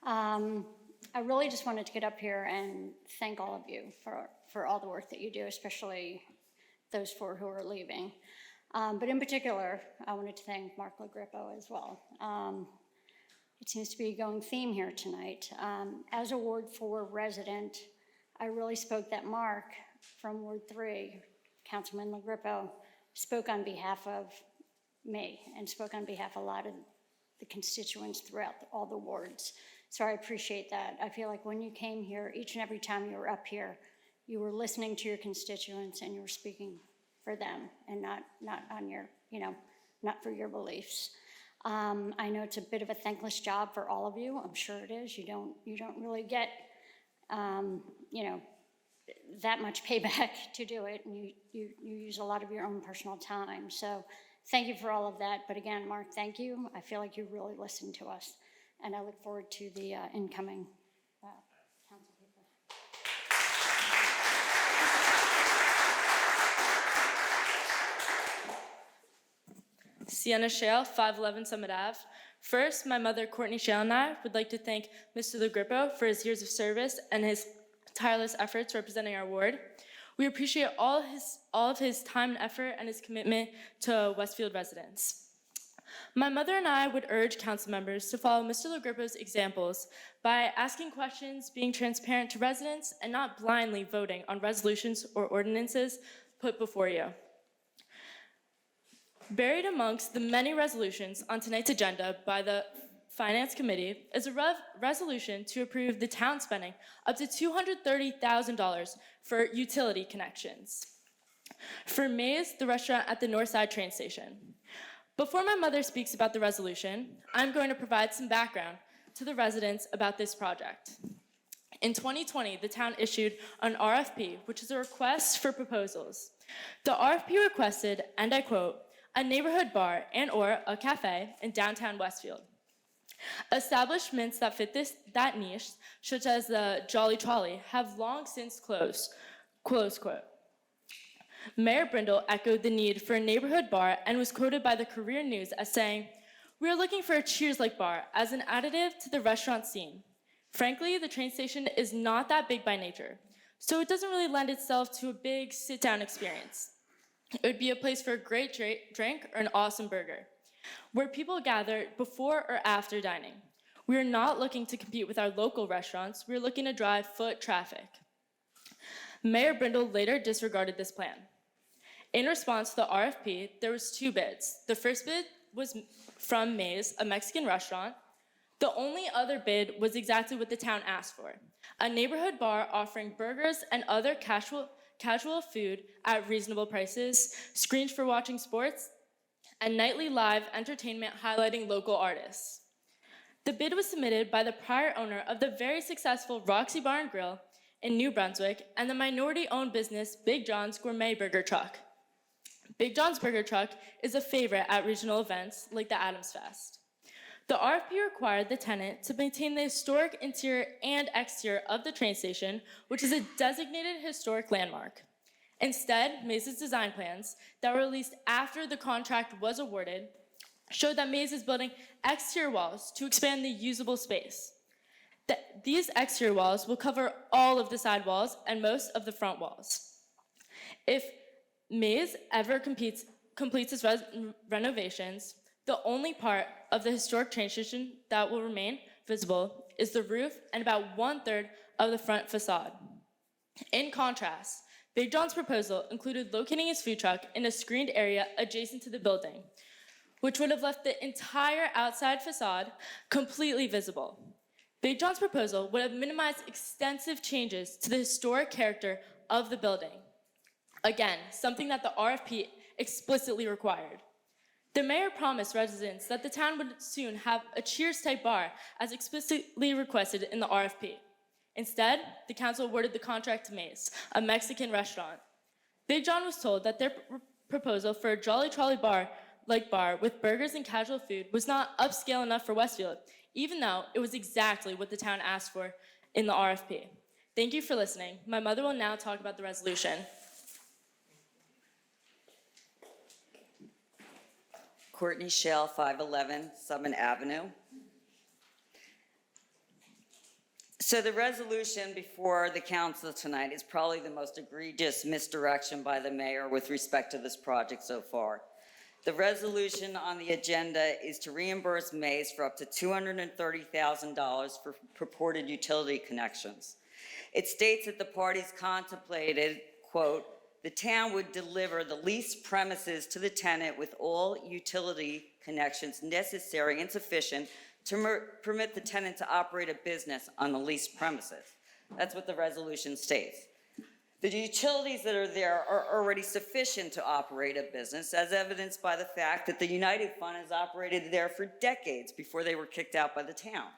I really just wanted to get up here and thank all of you for all the work that you do, especially those four who are leaving. But in particular, I wanted to thank Mark LaGrippo as well. It seems to be a going theme here tonight. As a Ward 4 resident, I really spoke that Mark from Ward 3, Councilman LaGrippo, spoke on behalf of me and spoke on behalf of a lot of the constituents throughout all the wards. So I appreciate that. I feel like when you came here, each and every time you were up here, you were listening to your constituents and you were speaking for them and not on your, not for your beliefs. I know it's a bit of a thankless job for all of you. I'm sure it is. You don't really get, that much payback to do it, and you use a lot of your own personal time. So thank you for all of that. But again, Mark, thank you. I feel like you really listened to us, and I look forward to the incoming council people. Sienna Shale, 511 Summit Ave. First, my mother, Courtney Shale, and I would like to thank Mr. LaGrippo for his years of service and his tireless efforts representing our ward. We appreciate all of his time and effort and his commitment to Westfield residents. My mother and I would urge council members to follow Mr. LaGrippo's examples by asking questions, being transparent to residents, and not blindly voting on resolutions or ordinances put before you. Buried amongst the many resolutions on tonight's agenda by the Finance Committee is a resolution to approve the town spending up to $230,000 for utility connections for Maze, the restaurant at the Northside train station. Before my mother speaks about the resolution, I'm going to provide some background to the residents about this project. In 2020, the town issued an RFP, which is a request for proposals. The RFP requested, and I quote, a neighborhood bar and/or a cafe in downtown Westfield. Establishments that fit that niche, such as the Jolly Trolley, have long since closed, close quote. Mayor Brindle echoed the need for a neighborhood bar and was quoted by the Career News as saying, "We are looking for a Cheers-like bar as an additive to the restaurant scene. Frankly, the train station is not that big by nature, so it doesn't really lend itself to a big sit-down experience. It would be a place for a great drink or an awesome burger, where people gather before or after dining. We are not looking to compete with our local restaurants. We are looking to drive foot traffic." Mayor Brindle later disregarded this plan. In response to the RFP, there was 2 bids. The first bid was from Maze, a Mexican restaurant. The only other bid was exactly what the town asked for, a neighborhood bar offering burgers and other casual food at reasonable prices, screens for watching sports, and nightly live entertainment highlighting local artists. The bid was submitted by the prior owner of the very successful Roxy Bar and Grill in New Brunswick and the minority-owned business Big John's Gourmet Burger Truck. Big John's Burger Truck is a favorite at regional events like the Adams Fest. The RFP required the tenant to maintain the historic interior and exterior of the train station, which is a designated historic landmark. Instead, Maze's design plans that were released after the contract was awarded showed that Maze is building exterior walls to expand the usable space. These exterior walls will cover all of the side walls and most of the front walls. If Maze ever completes its renovations, the only part of the historic train station that will remain visible is the roof and about 1/3 of the front facade. In contrast, Big John's proposal included locating its food truck in a screened area adjacent to the building, which would have left the entire outside facade completely visible. Big John's proposal would have minimized extensive changes to the historic character of the building. Again, something that the RFP explicitly required. The mayor promised residents that the town would soon have a Cheers-type bar as explicitly requested in the RFP. Instead, the council awarded the contract to Maze, a Mexican restaurant. Big John was told that their proposal for a Jolly Trolley bar-like bar with burgers and casual food was not upscale enough for Westfield, even though it was exactly what the town asked for in the RFP. Thank you for listening. My mother will now talk about the resolution. Courtney Shell, 511 Summit Avenue. So the resolution before the council tonight is probably the most egregious misdirection by the mayor with respect to this project so far. The resolution on the agenda is to reimburse Maze for up to $230,000 for purported utility connections. It states that the parties contemplated, quote, the town would deliver the leased premises to the tenant with all utility connections necessary and sufficient to permit the tenant to operate a business on the leased premises. That's what the resolution states. The utilities that are there are already sufficient to operate a business, as evidenced by the fact that the United Fund has operated there for decades before they were kicked out by the town.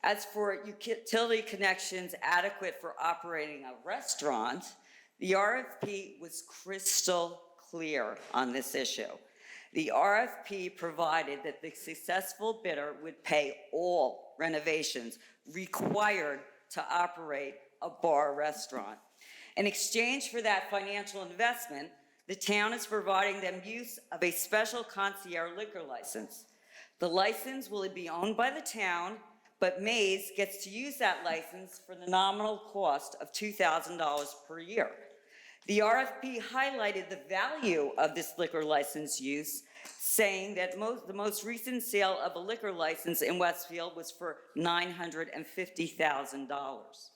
As for utility connections adequate for operating a restaurant, the RFP was crystal clear on this issue. The RFP provided that the successful bidder would pay all renovations required to operate a bar restaurant. In exchange for that financial investment, the town is providing them use of a special concierge liquor license. The license will be owned by the town, but Maze gets to use that license for the nominal cost of $2,000 per year. The RFP highlighted the value of this liquor license use, saying that the most recent sale of a liquor license in Westfield was for $950,000.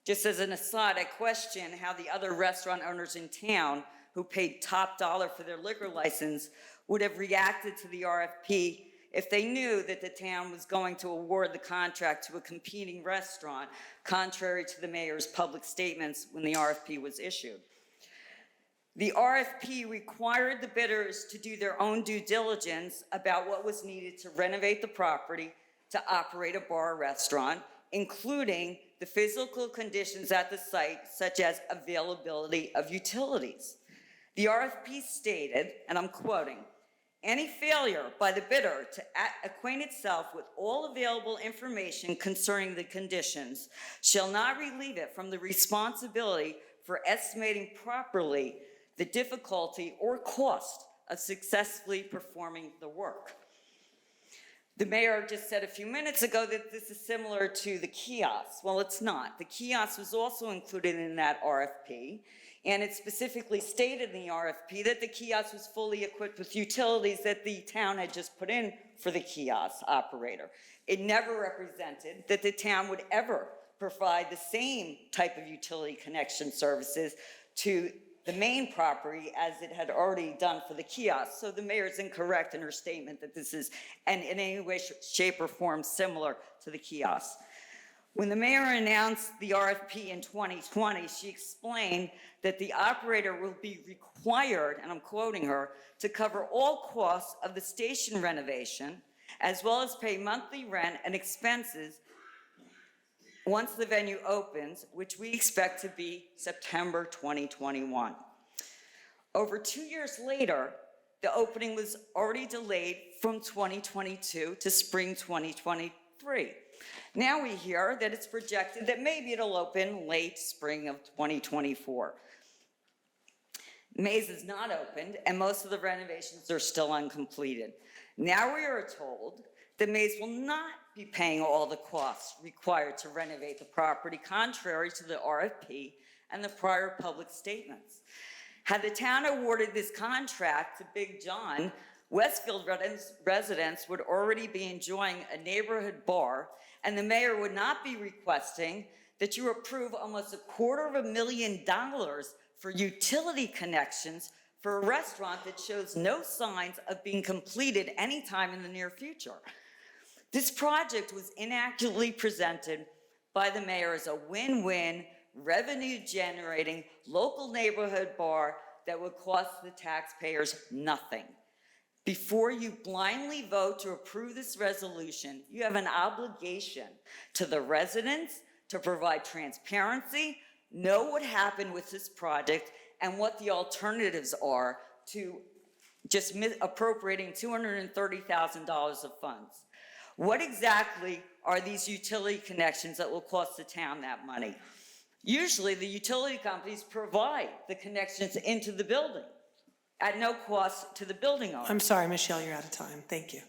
Just as an aside, I question how the other restaurant owners in town who paid top dollar for their liquor license would have reacted to the RFP if they knew that the town was going to award the contract to a competing restaurant, contrary to the mayor's public statements when the RFP was issued. The RFP required the bidders to do their own due diligence about what was needed to renovate the property to operate a bar or restaurant, including the physical conditions at the site, such as availability of utilities. The RFP stated, and I'm quoting, any failure by the bidder to acquaint itself with all available information concerning the conditions shall not relieve it from the responsibility for estimating properly the difficulty or cost of successfully performing the work. The mayor just said a few minutes ago that this is similar to the kiosk. Well, it's not. The kiosk was also included in that RFP, and it specifically stated in the RFP that the kiosk was fully equipped with utilities that the town had just put in for the kiosk operator. It never represented that the town would ever provide the same type of utility connection services to the main property as it had already done for the kiosk. So the mayor is incorrect in her statement that this is in any way, shape, or form similar to the kiosk. When the mayor announced the RFP in 2020, she explained that the operator will be required, and I'm quoting her, to cover all costs of the station renovation, as well as pay monthly rent and expenses once the venue opens, which we expect to be September 2021. Over 2 years later, the opening was already delayed from 2022 to spring 2023. Now we hear that it's projected that maybe it'll open late spring of 2024. Maze is not opened, and most of the renovations are still uncompleted. Now we are told that Maze will not be paying all the costs required to renovate the property, contrary to the RFP and the prior public statements. Had the town awarded this contract to Big John, Westfield residents would already be enjoying a neighborhood bar, and the mayor would not be requesting that you approve almost $250,000 for utility connections for a restaurant that shows no signs of being completed anytime in the near future. This project was inaccurately presented by the mayor as a win-win, revenue-generating local neighborhood bar that would cost the taxpayers nothing. Before you blindly vote to approve this resolution, you have an obligation to the residents to provide transparency, know what happened with this project, and what the alternatives are to just appropriating $230,000 of funds. What exactly are these utility connections that will cost the town that money? Usually, the utility companies provide the connections into the building at no cost to the building owner. I'm sorry, Michelle, you're out of time. Thank you.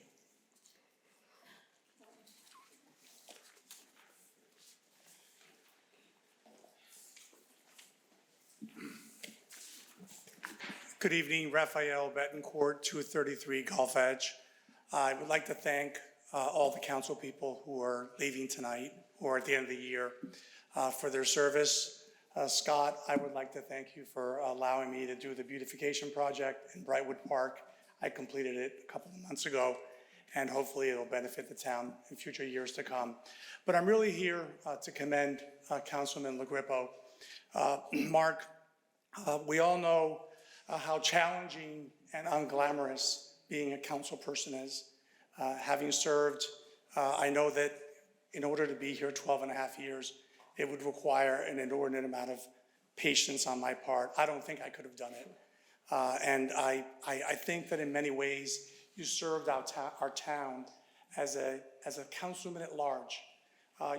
Good evening, Raphael Betancourt, 233 Gulf Edge. I would like to thank all the council people who are leaving tonight or at the end of the year for their service. Scott, I would like to thank you for allowing me to do the beautification project in Brightwood Park. I completed it a couple of months ago, and hopefully it'll benefit the town in future years to come. But I'm really here to commend Councilman LaGrippo. Mark, we all know how challenging and unglamorous being a council person is. Having served, I know that in order to be here 12 and a half years, it would require an inordinate amount of patience on my part. I don't think I could have done it. And I think that in many ways, you served our town as a councilman at large.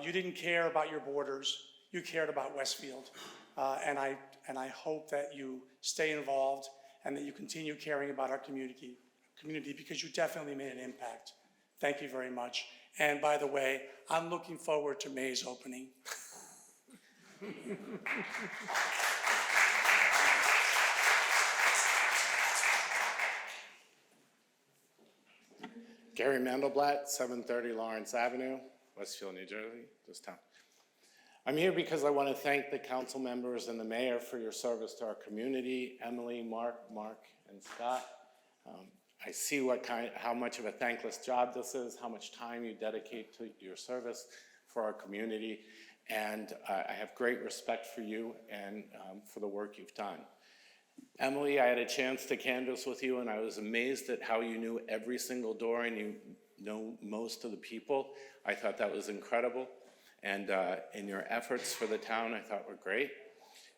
You didn't care about your borders, you cared about Westfield. And I hope that you stay involved and that you continue caring about our community because you definitely made an impact. Thank you very much. And by the way, I'm looking forward to May's opening. Gary Mandelblatt, 730 Lawrence Avenue, Westfield, New Jersey, this town. I'm here because I want to thank the council members and the mayor for your service to our community, Emily, Mark, and Scott. I see how much of a thankless job this is, how much time you dedicate to your service for our community, and I have great respect for you and for the work you've done. Emily, I had a chance to canvass with you, and I was amazed at how you knew every single door and you know most of the people. I thought that was incredible, and your efforts for the town I thought were great.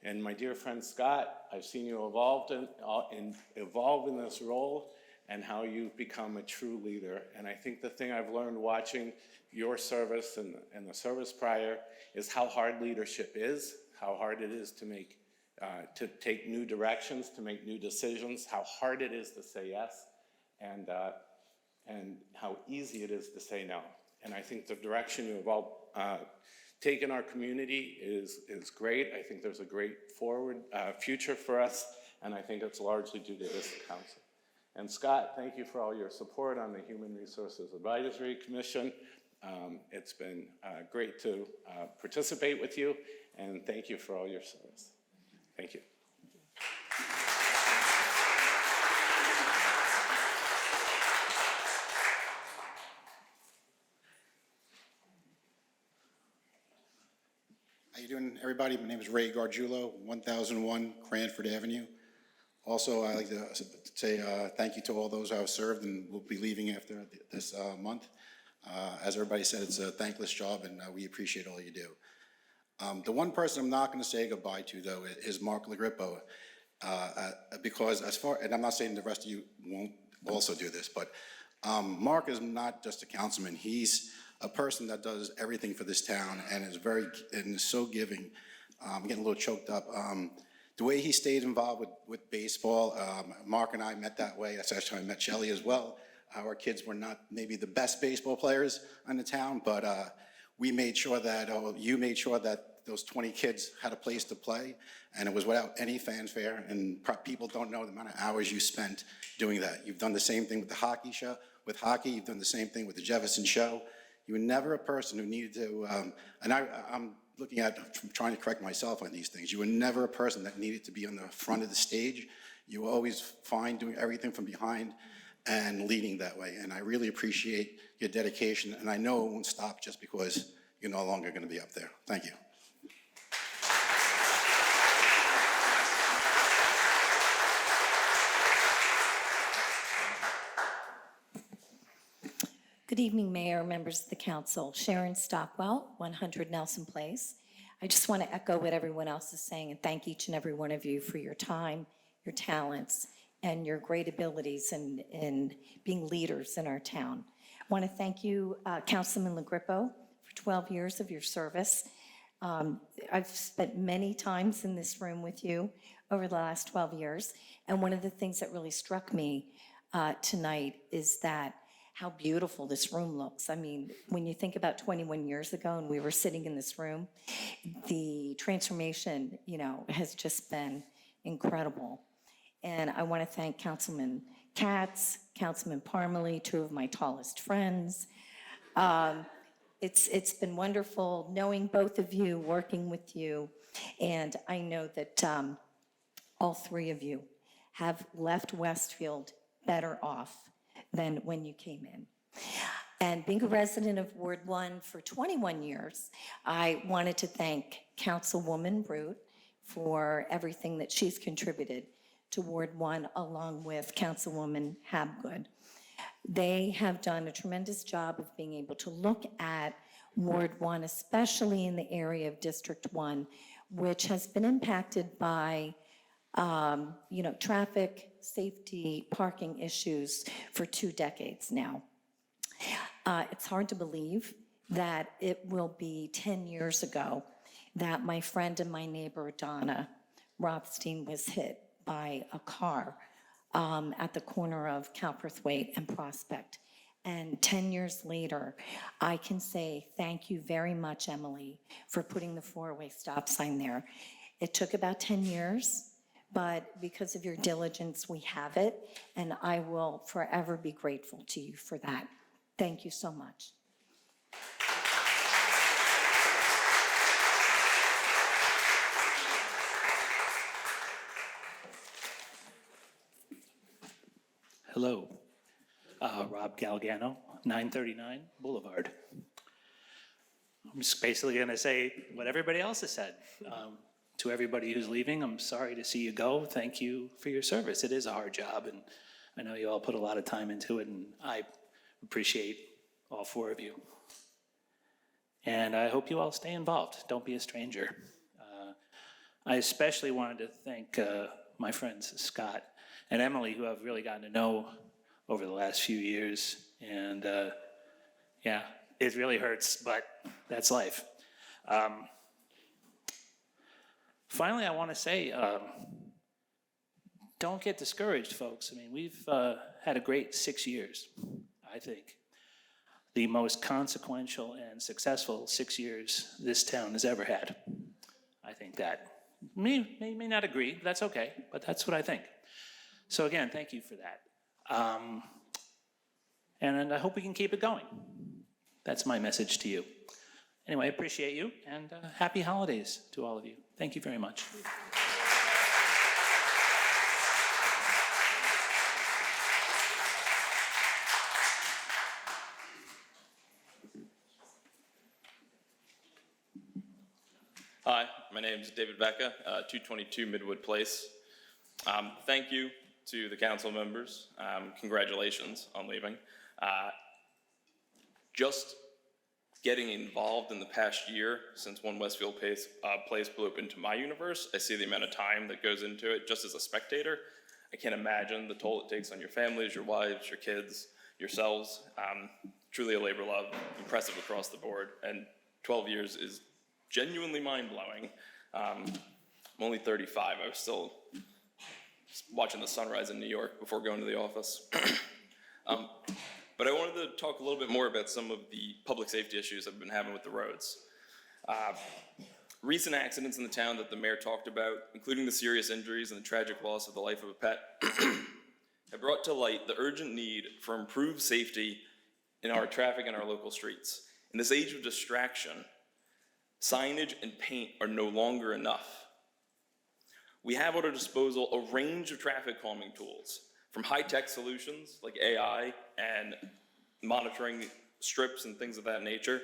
And my dear friend Scott, I've seen you evolve in this role and how you've become a true leader. And I think the thing I've learned watching your service and the service prior is how hard leadership is, how hard it is to take new directions, to make new decisions, how hard it is to say yes, and how easy it is to say no. And I think the direction you have all taken our community is great. I think there's a great forward future for us, and I think it's largely due to this council. And Scott, thank you for all your support on the Human Resources Advisory Commission. It's been great to participate with you, and thank you for all your service. Thank you. How you doing, everybody? My name is Ray Gargiulo, 1001 Cranford Avenue, Also, I'd like to say thank you to all those who have served and will be leaving after this month. As everybody said, it's a thankless job, and we appreciate all you do. The one person I'm not going to say goodbye to, though, is Mark Lagrippo, because and I'm not saying the rest of you won't also do this, but Mark is not just a councilman. He's a person that does everything for this town and is so giving. I'm getting a little choked up. The way he stayed involved with baseball, Mark and I met that way. That's actually how I met Shelley as well. Our kids were not maybe the best baseball players in the town, but we made sure that, you made sure that those 20 kids had a place to play, and it was without any fanfare, and people don't know the amount of hours you spent doing that. You've done the same thing with the hockey show. With hockey, you've done the same thing with the Jefferson show. You were never a person who needed to, and I'm looking at, trying to correct myself on these things. You were never a person that needed to be on the front of the stage. You were always fine doing everything from behind and leading that way. And I really appreciate your dedication. And I know it won't stop just because you're no longer going to be up there. Thank you. Good evening, Mayor, members of the council. Sharon Stockwell, 100 Nelson Place. I just want to echo what everyone else is saying and thank each and every one of you for your time, your talents, and your great abilities in being leaders in our town. I want to thank you, Councilman Lagrippo, for 12 years of your service. I've spent many times in this room with you over the last 12 years, and one of the things that really struck me tonight is that how beautiful this room looks. I mean, when you think about 21 years ago and we were sitting in this room, the transformation, has just been incredible. And I want to thank Councilman Katz, Councilman Parmalee, two of my tallest friends. It's been wonderful knowing both of you, working with you, and I know that all three of you have left Westfield better off than when you came in. And being a resident of Ward 1 for 21 years, I wanted to thank Councilwoman Root for everything that she's contributed to Ward 1, along with Councilwoman Habgood. They have done a tremendous job of being able to look at Ward 1, especially in the area of District 1, which has been impacted by traffic, safety, parking issues for 2 decades now. It's hard to believe that it will be 10 years ago that my friend and my neighbor, Donna Rothstein, was hit by a car at the corner of Calverthwaite and Prospect. And 10 years later, I can say thank you very much, Emily, for putting the 4-way stop sign there. It took about 10 years, but because of your diligence, we have it, and I will forever be grateful to you for that. Thank you so much. Hello, Rob Galgano, 939 Boulevard. I'm just basically going to say what everybody else has said. To everybody who's leaving, I'm sorry to see you go. Thank you for your service. It is a hard job, and I know you all put a lot of time into it, and I appreciate all 4 of you. And I hope you all stay involved. Don't be a stranger. I especially wanted to thank my friends Scott and Emily, who I've really gotten to know over the last few years. And yeah, it really hurts, but that's life. Finally, I want to say, don't get discouraged, folks. I mean, we've had a great 6 years, I think. The most consequential and successful 6 years this town has ever had. I think that. May not agree, that's okay, but that's what I think. So again, thank you for that. And I hope we can keep it going. That's my message to you. Anyway, I appreciate you, and happy holidays to all of you. Thank you very much. Hi, my name is David Becca, 222 Midwood Place. Thank you to the council members. Congratulations on leaving. Just getting involved in the past year since One Westfield Place blew up into my universe, I see the amount of time that goes into it just as a spectator. I can't imagine the toll it takes on your families, your wives, your kids, yourselves. Truly a labor of love, impressive across the board, and 12 years is genuinely mind-blowing. I'm only 35. I was still watching the sunrise in New York before going to the office. But I wanted to talk a little bit more about some of the public safety issues I've been having with the roads. Recent accidents in the town that the mayor talked about, including the serious injuries and the tragic loss of the life of a pet, have brought to light the urgent need for improved safety in our traffic and our local streets. In this age of distraction, signage and paint are no longer enough. We have at our disposal a range of traffic calming tools, from high-tech solutions like AI and monitoring strips and things of that nature,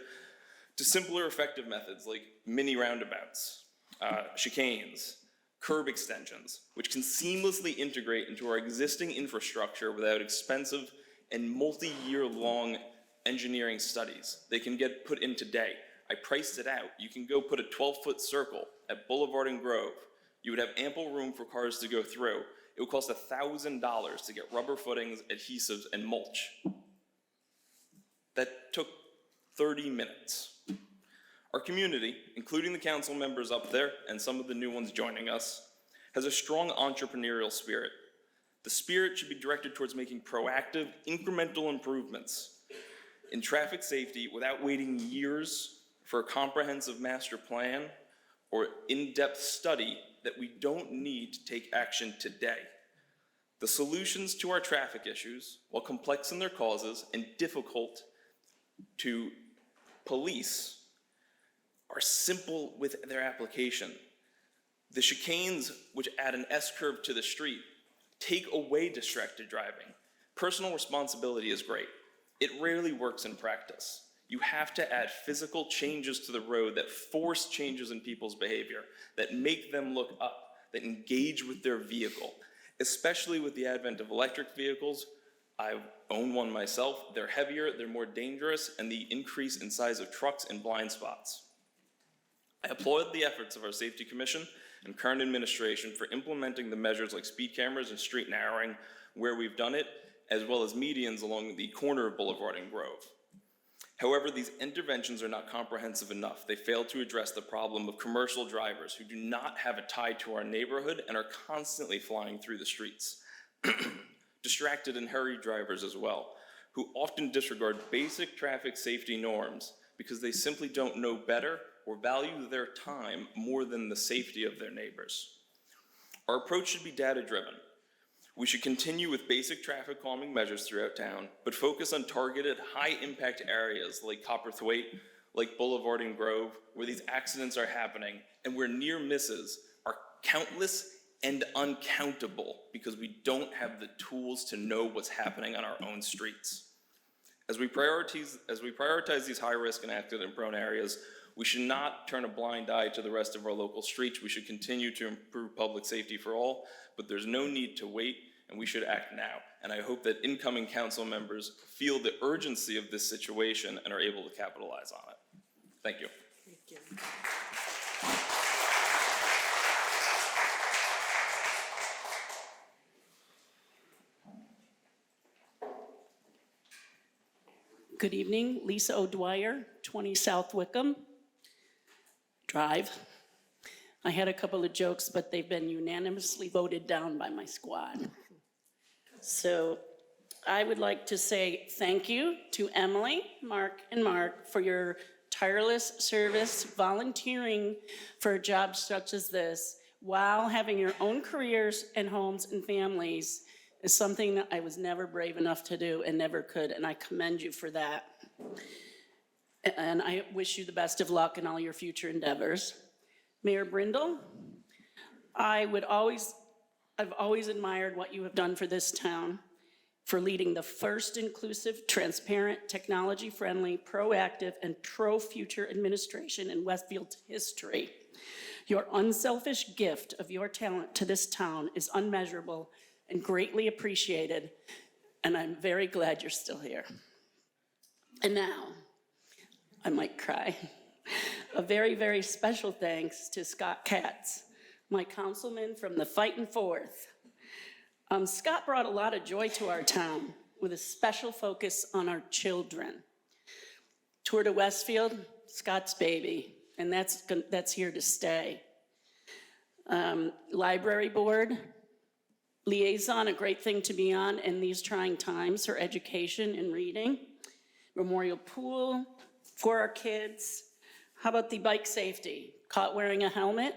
to simpler effective methods like mini roundabouts, chicanes, curb extensions, which can seamlessly integrate into our existing infrastructure without expensive and multi-year long engineering studies. They can get put in today. I priced it out. You can go put a 12-foot circle at Boulevard and Grove. You would have ample room for cars to go through. It would cost $1,000 to get rubber footings, adhesives, and mulch. That took 30 minutes. Our community, including the council members up there and some of the new ones joining us, has a strong entrepreneurial spirit. The spirit should be directed towards making proactive, incremental improvements in traffic safety without waiting years for a comprehensive master plan or in-depth study that we don't need to take action today. The solutions to our traffic issues, while complex in their causes and difficult to police, are simple with their application. The chicanes, which add an S-curve to the street, take away distracted driving. Personal responsibility is great. It rarely works in practice. You have to add physical changes to the road that force changes in people's behavior, that make them look up, that engage with their vehicle, especially with the advent of electric vehicles. I own one myself. They're heavier, they're more dangerous, and the increase in size of trucks and blind spots. I applaud the efforts of our Safety Commission and current administration for implementing the measures like speed cameras and street narrowing where we've done it, as well as medians along the corner of Boulevard and Grove. However, these interventions are not comprehensive enough. They fail to address the problem of commercial drivers who do not have a tie to our neighborhood and are constantly flying through the streets. Distracted and hurried drivers as well, who often disregard basic traffic safety norms because they simply don't know better or value their time more than the safety of their neighbors. Our approach should be data-driven. We should continue with basic traffic calming measures throughout town, but focus on targeted high-impact areas like Copperthwaite, like Boulevard and Grove, where these accidents are happening and where near misses are countless and uncountable because we don't have the tools to know what's happening on our own streets. As we prioritize these high-risk and accident-prone areas, we should not turn a blind eye to the rest of our local streets. We should continue to improve public safety for all, but there's no need to wait, and we should act now. And I hope that incoming council members feel the urgency of this situation and are able to capitalize on it. Thank you. Thank you. Good evening, Lisa O'Dwyer, 20 South Wickham Drive. I had a couple of jokes, but they've been unanimously voted down by my squad. So I would like to say thank you to Emily, Mark, and Mark for your tireless service, volunteering for jobs such as this, while having your own careers and homes and families is something that I was never brave enough to do and never could, and I commend you for that. And I wish you the best of luck in all your future endeavors. Mayor Brindle, I've always admired what you have done for this town, for leading the first inclusive, transparent, technology-friendly, proactive, and pro-future administration in Westfield's history. Your unselfish gift of your talent to this town is unmeasurable and greatly appreciated, and I'm very glad you're still here. And now, I might cry. A very, very special thanks to Scott Katz, my councilman from the Fightin' Fourth. Scott brought a lot of joy to our town with a special focus on our children. Tour to Westfield, Scott's baby, and that's here to stay. Library board, liaison, a great thing to be on in these trying times for education and reading. Memorial pool for our kids. How about the bike safety? Caught wearing a helmet,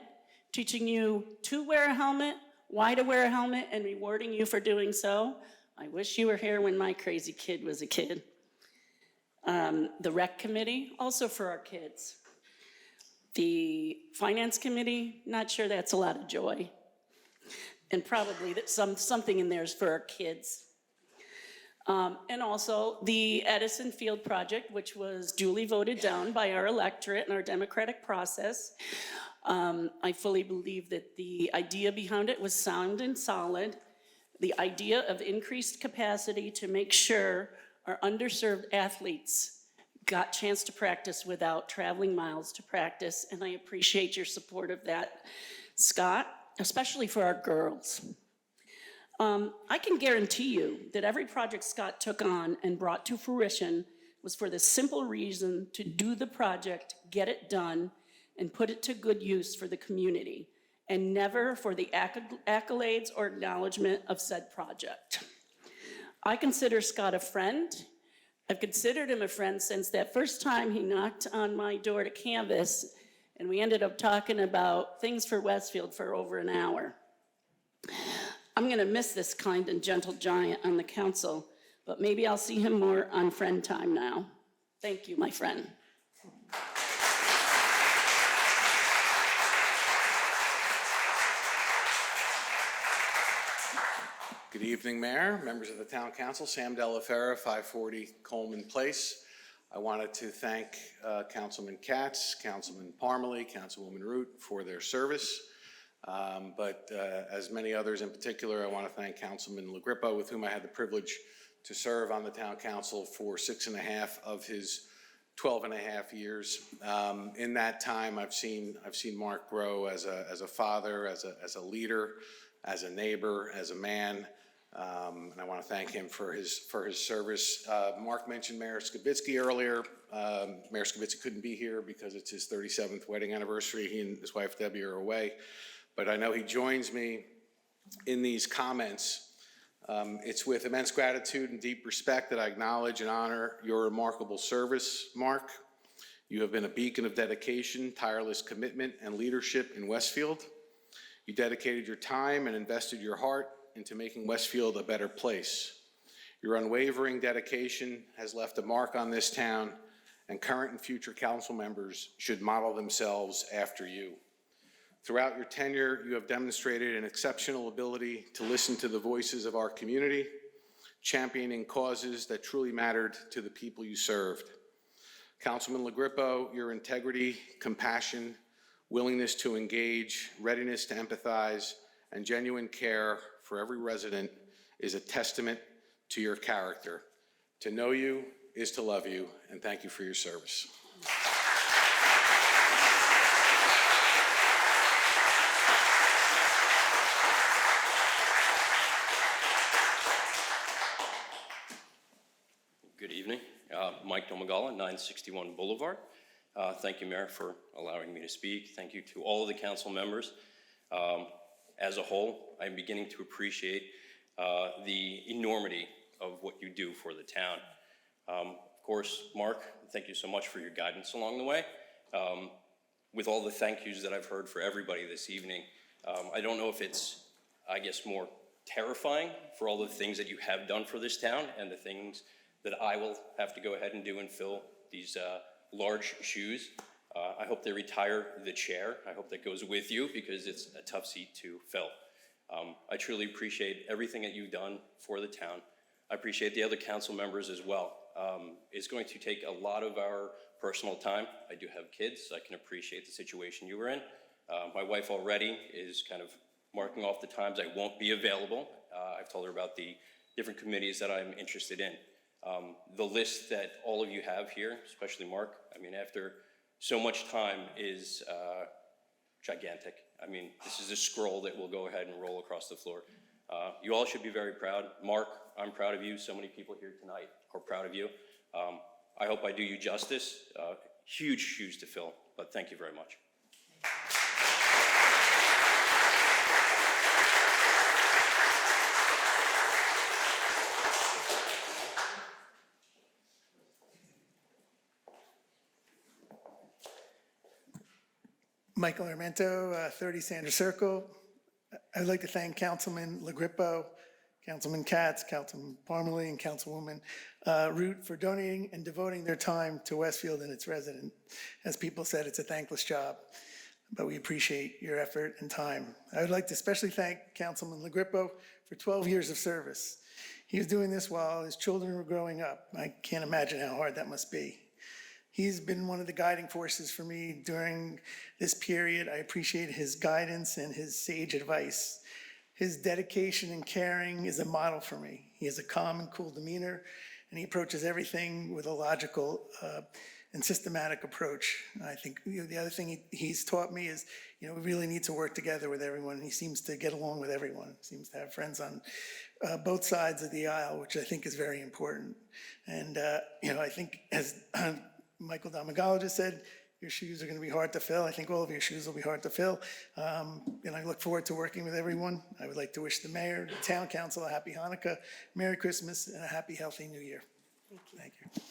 teaching you to wear a helmet, why to wear a helmet, and rewarding you for doing so. I wish you were here when my crazy kid was a kid. The rec committee, also for our kids. The finance committee, not sure that's a lot of joy. And probably that something in there is for our kids. And also the Edison Field project, which was duly voted down by our electorate and our democratic process. I fully believe that the idea behind it was sound and solid. The idea of increased capacity to make sure our underserved athletes got a chance to practice without traveling miles to practice, and I appreciate your support of that, Scott, especially for our girls. I can guarantee you that every project Scott took on and brought to fruition was for the simple reason to do the project, get it done, and put it to good use for the community, and never for the accolades or acknowledgement of said project. I consider Scott a friend. I've considered him a friend since that first time he knocked on my door to canvass, and we ended up talking about things for Westfield for over an hour. I'm gonna miss this kind and gentle giant on the council, but maybe I'll see him more on friend time now. Thank you, my friend. Good evening, Mayor, members of the Town Council, Sam Delaferra, 540 Coleman Place. I wanted to thank Councilman Katz, Councilman Parmalee, Councilwoman Root for their service. But as many others in particular, I want to thank Councilman LaGrippa, with whom I had the privilege to serve on the Town Council for 6.5 of his 12.5 years. In that time, I've seen Mark grow as a father, as a leader, as a neighbor, as a man. And I want to thank him for his service. Mark mentioned Mayor Skibitsky earlier. Mayor Skibitsky couldn't be here because it's his 37th wedding anniversary. He and his wife Debbie are away, but I know he joins me in these comments. It's with immense gratitude and deep respect that I acknowledge and honor your remarkable service, Mark. You have been a beacon of dedication, tireless commitment, and leadership in Westfield. You dedicated your time and invested your heart into making Westfield a better place. Your unwavering dedication has left a mark on this town, and current and future council members should model themselves after you. Throughout your tenure, you have demonstrated an exceptional ability to listen to the voices of our community, championing causes that truly mattered to the people you served. Councilman LaGrippa, your integrity, compassion, willingness to engage, readiness to empathize, and genuine care for every resident is a testament to your character. To know you is to love you, and thank you for your service. Good evening. Mike Domagala, 961 Boulevard. Thank you, Mayor, for allowing me to speak. Thank you to all of the council members. As a whole, I'm beginning to appreciate the enormity of what you do for the town. Of course, Mark, thank you so much for your guidance along the way. With all the thank yous that I've heard for everybody this evening, I don't know if it's, I guess, more terrifying for all the things that you have done for this town and the things that I will have to go ahead and do and fill these large shoes. I hope they retire the chair. I hope that goes with you because it's a tough seat to fill. I truly appreciate everything that you've done for the town. I appreciate the other council members as well. It's going to take a lot of our personal time. I do have kids. I can appreciate the situation you were in. My wife already is kind of marking off the times I won't be available. I've told her about the different committees that I'm interested in. The list that all of you have here, especially Mark, I mean, after so much time is gigantic. I mean, this is a scroll that will go ahead and roll across the floor. You all should be very proud. Mark, I'm proud of you. So many people here tonight are proud of you. I hope I do you justice. Huge shoes to fill, but thank you very much. Michael Armento, 30 Sanders Circle. I'd like to thank Councilman LaGrippo, Councilman Katz, Councilman Parmalee, and Councilwoman Root for donating and devoting their time to Westfield and its residents. As people said, it's a thankless job, but we appreciate your effort and time. I would like to especially thank Councilman LaGrippo for 12 years of service. He was doing this while his children were growing up. I can't imagine how hard that must be. He's been one of the guiding forces for me during this period. I appreciate his guidance and his sage advice. His dedication and caring is a model for me. He has a calm and cool demeanor, and he approaches everything with a logical and systematic approach. I think the other thing he's taught me is, we really need to work together with everyone. He seems to get along with everyone. Seems to have friends on both sides of the aisle, which I think is very important. And I think as Michael Domagala just said, your shoes are going to be hard to fill. I think all of your shoes will be hard to fill. And I look forward to working with everyone. I would like to wish the mayor, the town council a happy Hanukkah, Merry Christmas, and a happy, healthy New Year. Thank you.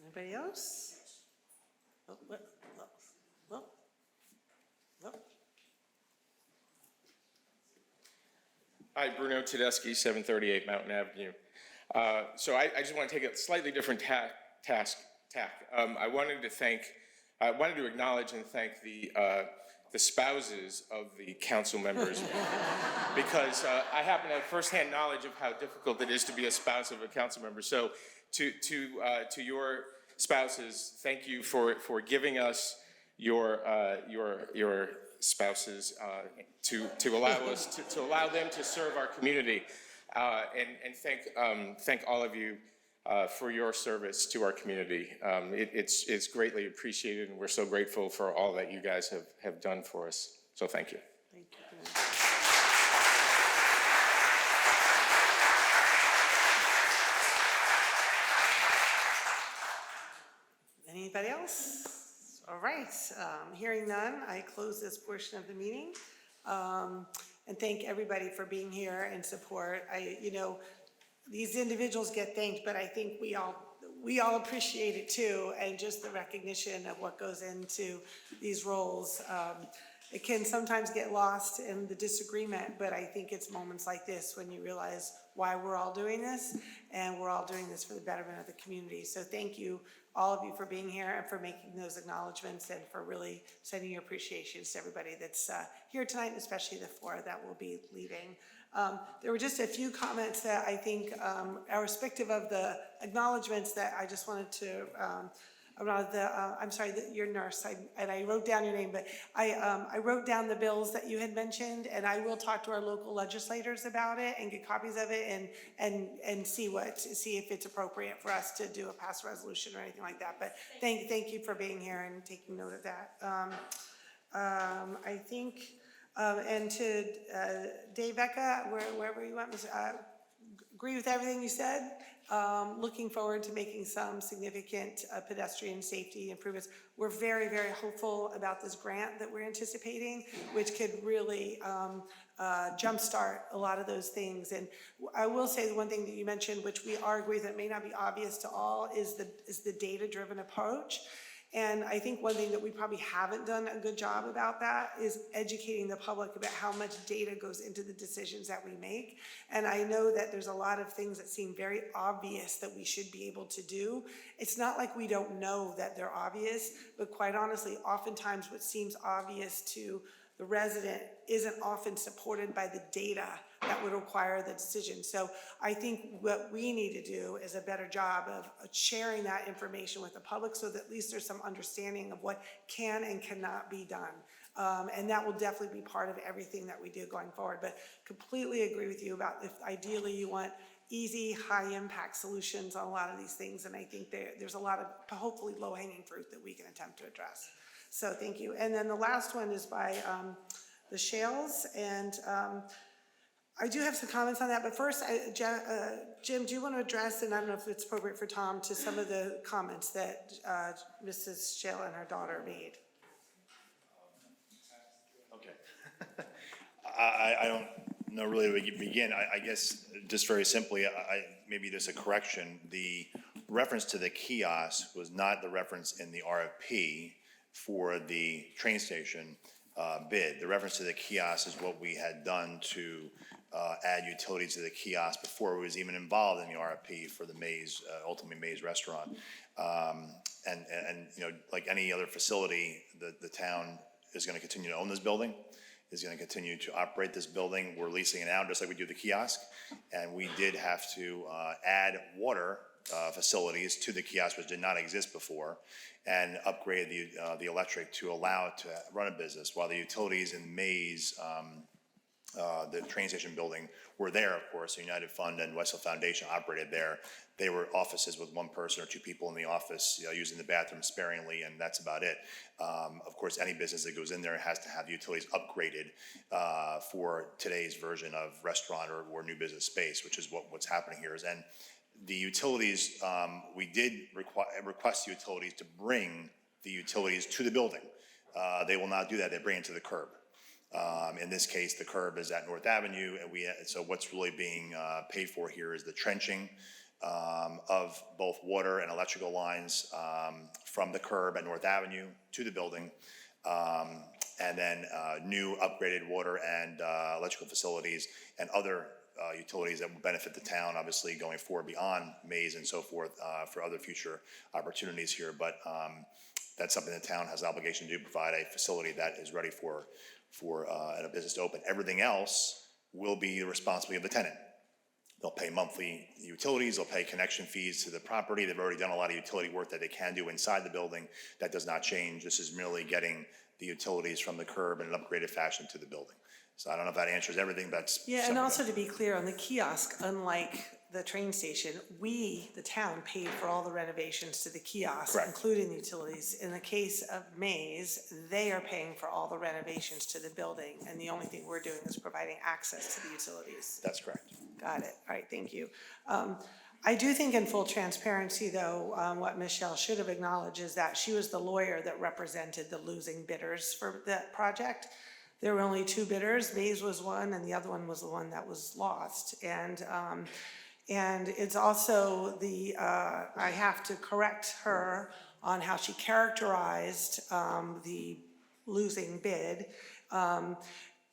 Anybody else? Hi, Bruno Tedeschi, 738 Mountain Avenue. So I just want to take a slightly different tack. I wanted to acknowledge and thank the spouses of the council members because I happen to have firsthand knowledge of how difficult it is to be a spouse of a council member. So to your spouses, thank you for giving us your spouses to allow them to serve our community, and thank all of you for your service to our community. It's greatly appreciated, and we're so grateful for all that you guys have done for us. So thank you. Thank you. Anybody else? All right, hearing none, I close this portion of the meeting. And thank everybody for being here and support. These individuals get thanked, but I think we all appreciate it too, and just the recognition of what goes into these roles. It can sometimes get lost in the disagreement, but I think it's moments like this when you realize why we're all doing this, and we're all doing this for the betterment of the community. So thank you, all of you, for being here and for making those acknowledgements and for really sending your appreciations to everybody that's here tonight, and especially the four that will be leaving. There were just a few comments that I think are respective of the acknowledgements that I just wanted to, I'm sorry, your nurse, and I wrote down your name, but I wrote down the bills that you had mentioned, and I will talk to our local legislators about it and get copies of it and see if it's appropriate for us to do a pass resolution or anything like that. But thank you for being here and taking note of that. I think, and to Dave Ecka, wherever you went, agree with everything you said. Looking forward to making some significant pedestrian safety improvements. We're very, very hopeful about this grant that we're anticipating, which could really jumpstart a lot of those things. And I will say the one thing that you mentioned, which we are agree that may not be obvious to all, is the data-driven approach. And I think one thing that we probably haven't done a good job about that is educating the public about how much data goes into the decisions that we make. And I know that there's a lot of things that seem very obvious that we should be able to do. It's not like we don't know that they're obvious, but quite honestly, oftentimes what seems obvious to the resident isn't often supported by the data that would require the decision. So I think what we need to do is a better job of sharing that information with the public so that at least there's some understanding of what can and cannot be done. And that will definitely be part of everything that we do going forward. But completely agree with you about if ideally you want easy, high-impact solutions on a lot of these things. And I think there's a lot of hopefully low-hanging fruit that we can attempt to address. So thank you. And then the last one is by the Shales. And I do have some comments on that, but first, Jim, do you want to address, and I don't know if it's appropriate for Tom, to some of the comments that Mrs. Shale and her daughter made? Okay. I don't know really where to begin. I guess just very simply, maybe there's a correction. The reference to the kiosk was not the reference in the RFP for the train station bid. The reference to the kiosk is what we had done to add utilities to the kiosk before it was even involved in the RFP for the Maze, ultimately Maze Restaurant. And you know, like any other facility, the town is going to continue to own this building, is going to continue to operate this building. We're leasing it out just like we do the kiosk. And we did have to add water facilities to the kiosk, which did not exist before, and upgrade the electric to allow it to run a business, while the utilities in Maze, the train station building, were there, of course. The United Fund and Westfield Foundation operated there. They were offices with one person or two people in the office, you know, using the bathroom sparingly, and that's about it. Of course, any business that goes in there has to have utilities upgraded for today's version of restaurant or new business space, which is what's happening here. And the utilities, we did request the utilities to bring the utilities to the building. They will not do that. They bring it to the curb. In this case, the curb is at North Avenue, and so what's really being paid for here is the trenching of both water and electrical lines from the curb at North Avenue to the building, and then new upgraded water and electrical facilities and other utilities that will benefit the town, obviously going forward beyond Maze and so forth for other future opportunities here. But that's something the town has an obligation to do, provide a facility that is ready for a business to open. Everything else will be the responsibility of the tenant. They'll pay monthly utilities, they'll pay connection fees to the property. They've already done a lot of utility work that they can do inside the building. That does not change. This is merely getting the utilities from the curb in an upgraded fashion to the building. So I don't know if that answers everything, but that's. Yeah, and also to be clear, on the kiosk, unlike the train station, we, the town, paid for all the renovations to the kiosk, Correct. including the utilities. In the case of Maze, they are paying for all the renovations to the building, and the only thing we're doing is providing access to the utilities. That's correct. Got it. All right, thank you. I do think in full transparency, though, what Michelle should have acknowledged is that she was the lawyer that represented the losing bidders for that project. There were only two bidders. Maze was one, and the other one was the one that was lost. And it's also I have to correct her on how she characterized the losing bid. And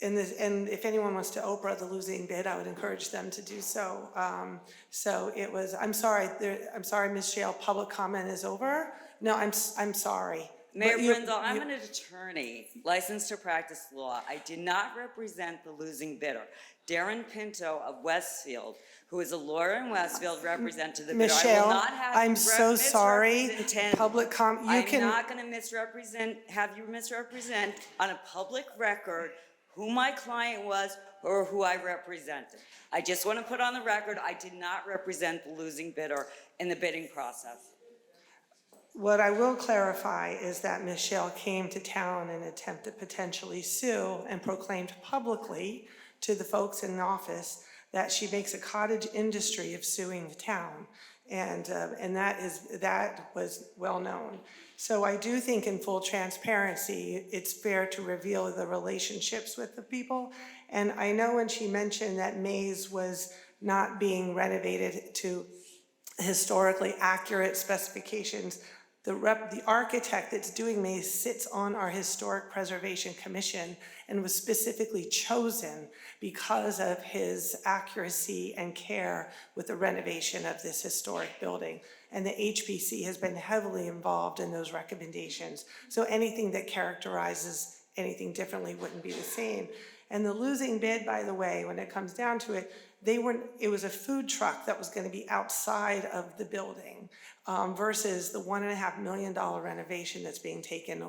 if anyone wants to Oprah the losing bid, I would encourage them to do so. So it was, I'm sorry, Ms. Shale, public comment is over. No, I'm sorry. Mayor But you- Brindle, I'm an attorney licensed to practice law. I did not represent the losing bidder. Darren Pinto of Westfield, who is a lawyer in Westfield, represented the bidder. I Michelle, will not have I'm so sorry. misrepresent- Public I'm not going to have you misrepresent on a public record who my client was or who I represented. I just want to put on the record, I did not represent the losing bidder in the bidding process. What I will clarify is that Michelle came to town and attempted to potentially sue and proclaimed publicly to the folks in the office that she makes a cottage industry of suing the town. And that was well known. So I do think in full transparency, it's fair to reveal the relationships with the people. And I know when she mentioned that Maze was not being renovated to historically accurate specifications, the architect that's doing Maze sits on our Historic Preservation Commission and was specifically chosen because of his accuracy and care with the renovation of this historic building. And the HPC has been heavily involved in those recommendations. So anything that characterizes anything differently wouldn't be the same. And the losing bid, by the way, when it comes down to it, it was a food truck that was gonna be outside of the building, versus the $1.5 million renovation that's being taken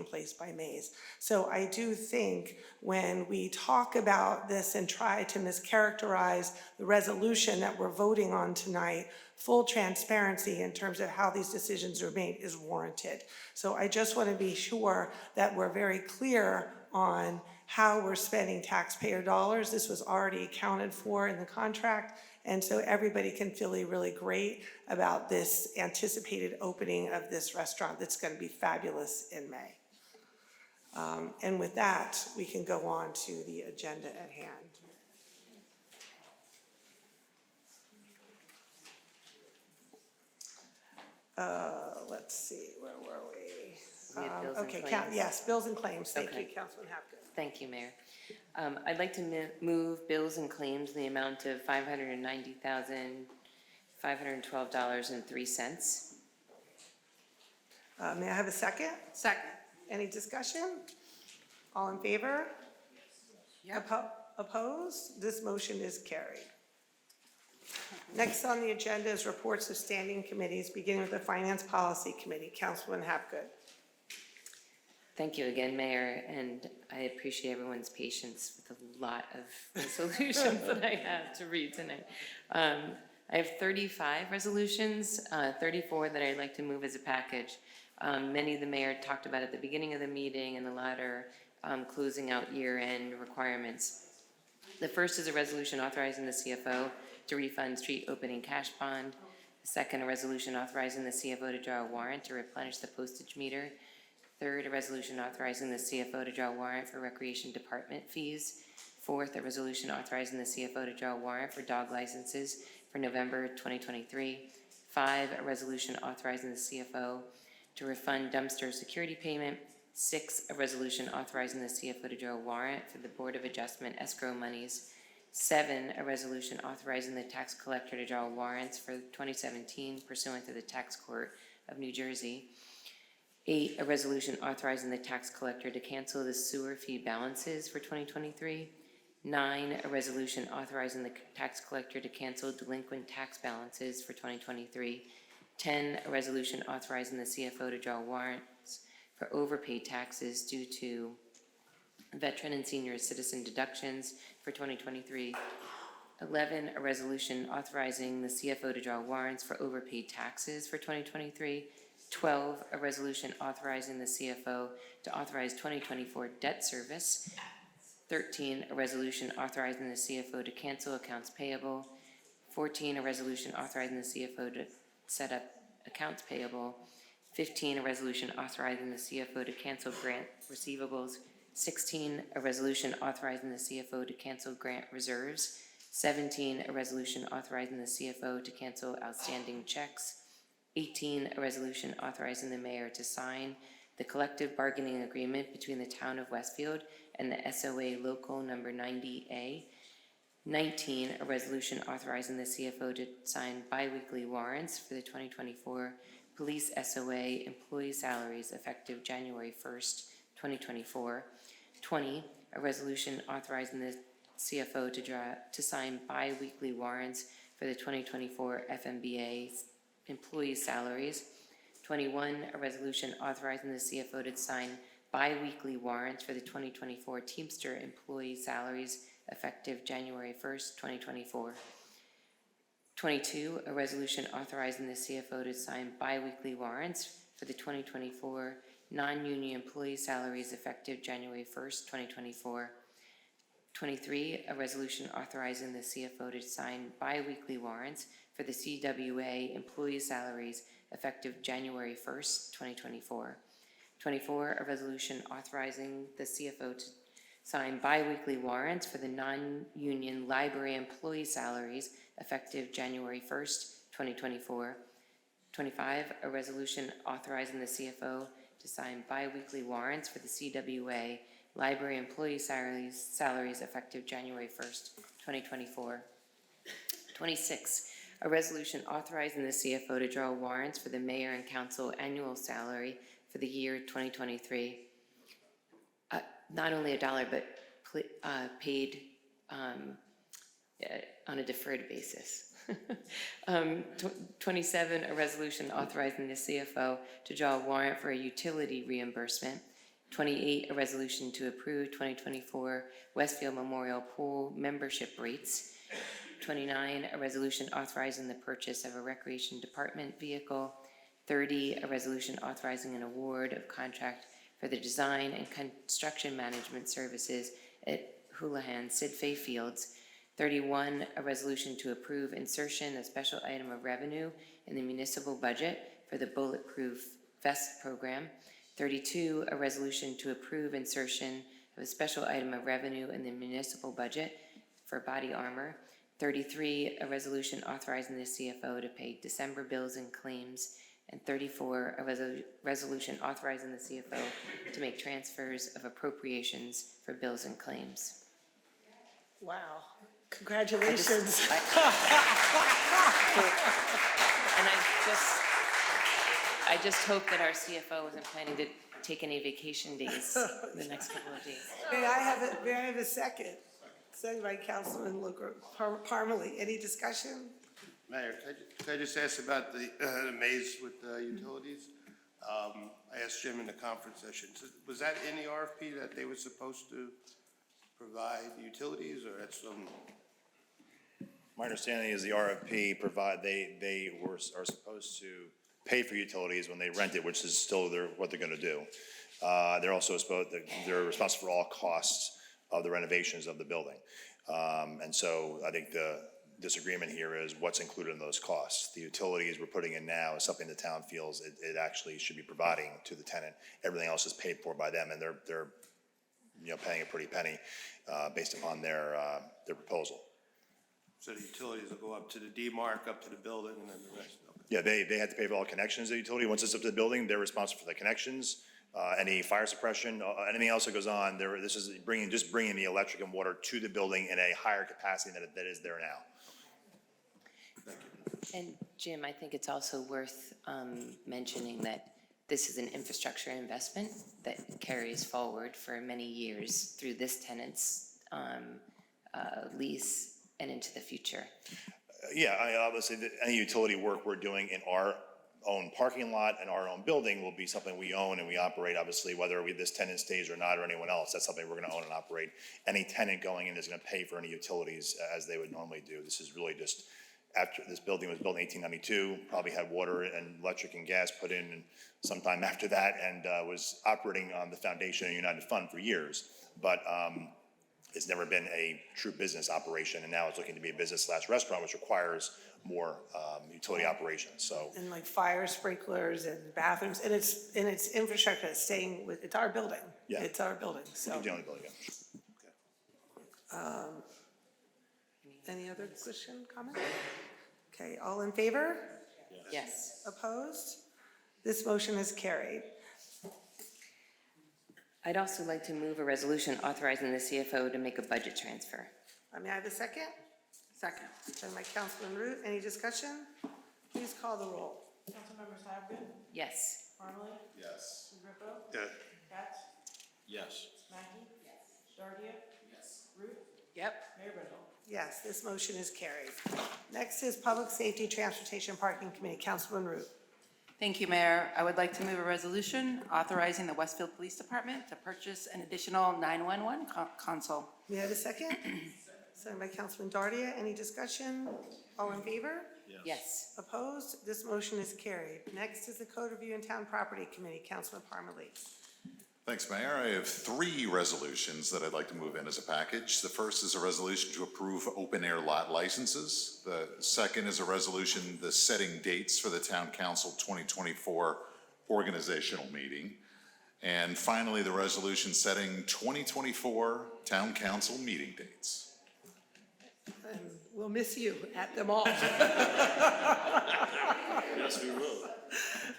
place by Mays. So I do think when we talk about this and try to mischaracterize the resolution that we're voting on tonight, full transparency in terms of how these decisions are made is warranted. So I just want to be sure that we're very clear on how we're spending taxpayer dollars. This was already accounted for in the contract, and so everybody can feel really great about this anticipated opening of this restaurant that's going to be fabulous in May. And with that, we can go on to the agenda at hand. Let's see, where were we? We have bills and Okay, claims. yes, bills and claims. Thank you, Okay. Councilman Hapgood. Thank you, Mayor. I'd like to move bills and claims in the amount of $590,512.03. May I have a second? Second. Any discussion? All in favor? Opposed? This motion is carried. Next on the agenda is reports of standing committees, beginning with the Finance Policy Committee. Councilman Hapgood. Thank you again, Mayor, and I appreciate everyone's patience with a lot of resolutions that I have to read tonight. I have 35 resolutions, 34 that I'd like to move as a package. Many the mayor talked about at the beginning of the meeting, and the latter closing out year-end requirements. The first is a resolution authorizing the CFO to refund street opening cash bond. The second, a resolution authorizing the CFO to draw a warrant to replenish the postage meter. Third, a resolution authorizing the CFO to draw a warrant for recreation department fees. Fourth, a resolution authorizing the CFO to draw a warrant for dog licenses for November 2023. 5, a resolution authorizing the CFO to refund dumpster security payment. 6, a resolution authorizing the CFO to draw a warrant for the Board of Adjustment escrow monies. 7, a resolution authorizing the tax collector to draw warrants for 2017 pursuant to the Tax Court of New Jersey. 8, a resolution authorizing the tax collector to cancel the sewer fee balances for 2023. 9, a resolution authorizing the tax collector to cancel delinquent tax balances for 2023. 10, a resolution authorizing the CFO to draw warrants for overpaid taxes due to veteran and senior citizen deductions for 2023. 11, a resolution authorizing the CFO to draw warrants for overpaid taxes for 2023. 12, a resolution authorizing the CFO to authorize 2024 debt service. 13, a resolution authorizing the CFO to cancel accounts payable. 14, a resolution authorizing the CFO to set up accounts payable. 15, a resolution authorizing the CFO to cancel grant receivables. 16, a resolution authorizing the CFO to cancel grant reserves. 17, a resolution authorizing the CFO to cancel outstanding checks. 18, a resolution authorizing the mayor to sign the collective bargaining agreement between the town of Westfield and the SOA Local Number 90A. 19, a resolution authorizing the CFO to sign biweekly warrants for the 2024 Police SOA employee salaries effective January 1st, 2024. 20, a resolution authorizing the CFO to sign bi-weekly warrants for the 2024 FMBA employee salaries. 21, a resolution authorizing the CFO to sign bi-weekly warrants for the 2024 Teamster employee salaries effective January 1st, 2024. 22, a resolution authorizing the CFO to sign bi-weekly warrants for the 2024 non-union employee salaries effective January 1st, 2024. 23, a resolution authorizing the CFO to sign bi-weekly warrants for the CWA employee salaries effective January 1st, 2024. 24, a resolution authorizing the CFO to sign bi-weekly warrants for the non-union library employee salaries effective January 1st, 2024. 25, a resolution authorizing the CFO to sign bi-weekly warrants for the CWA library employee salaries effective January 1st, 2024. 26, a resolution authorizing the CFO to draw warrants for the mayor and council annual salary for the year 2023. not only $1, but paid on a deferred basis. 27, a resolution authorizing the CFO to draw a warrant for a utility reimbursement. 28, a resolution to approve 2024 Westfield Memorial Pool membership rates. 29, a resolution authorizing the purchase of a recreation department vehicle. 30, a resolution authorizing an award of contract for the design and construction management services at Houlihan Sidfay Fields. 31, a resolution to approve insertion of special item of revenue in the municipal budget for the Bulletproof Vest Program. 32, a resolution to approve insertion of a special item of revenue in the municipal budget for body armor. 33, a resolution authorizing the CFO to pay December bills and claims. And 34, a resolution authorizing the CFO to make transfers of appropriations for bills and claims. Wow, congratulations. And I just hope that our CFO isn't planning to take any vacation days the next couple of days. May I have a second? Second by Councilman Parmalee. Any discussion? Mayor, could I just ask about the maze with the utilities? I asked Jim in the conference session, was that in the RFP that they were supposed to provide utilities, or that's some? My understanding is the RFP are supposed to pay for utilities when they rent it, which is still what they're gonna do. They're also they're responsible for all costs of the renovations of the building. And so I think the disagreement here is what's included in those costs. The utilities we're putting in now is something the town feels it actually should be providing to the tenant. Everything else is paid for by them, and they're paying a pretty penny based upon their proposal. So the utilities will go up to the D-mark, up to the building, and then the rest? Okay. Yeah, they have to pay for all connections to the utility. Once it's up to the building, they're responsible for the connections, any fire suppression, anything else that goes on. This is bringing the electric and water to the building in a higher capacity that is there now. And Jim, I think it's also worth mentioning that this is an infrastructure investment that carries forward for many years through this tenant's lease and into the future. Yeah, obviously, any utility work we're doing in our own parking lot and our own building will be something we own and we operate, obviously, whether this tenant stays or not or anyone else, that's something we're gonna own and operate. Any tenant going in is gonna pay for any utilities as they would normally do. This is really just, after this building was built in 1892, probably had water and electric and gas put in sometime after that, and was operating on the foundation of United Fund for years. But it's never been a true business operation, and now it's looking to be a business/restaurant, which requires more utility operations, so. And like fire sprinklers and bathrooms, and it's infrastructure that's staying with, it's our building. Yeah. It's our building, so. The only building, yeah. Any other question, comment? Okay, all in favor? Yes. Opposed? This motion is carried. I'd also like to move a resolution authorizing the CFO to make a budget transfer. May I have a second? Second. Second by Councilman Root. Any discussion? Please call the roll. Councilmembers Hopkins, Yes. Parmalee, Yes. Grippo, Yeah. Katz, Yes. Mackey, Dardia, Root, Yep. Mayor Brindle. Yes, this motion is carried. Next is Public Safety, Transportation, Parking Committee. Councilman Root. Thank you, Mayor. I would like to move a resolution authorizing the Westfield Police Department to purchase an additional 911 console. May I have a second? Second by Councilman Dardia. Any discussion? All in favor? Yes. Opposed? This motion is carried. Next is the Code Review and Town Property Committee. Councilman Parmalee. Thanks, Mayor. I have 3 resolutions that I'd like to move in as a package. The first is a resolution to approve open-air lot licenses. The second is a resolution setting dates for the Town Council 2024 organizational meeting. And finally, the resolution setting 2024 Town Council meeting dates. And we'll miss you at them all. Yes, we will.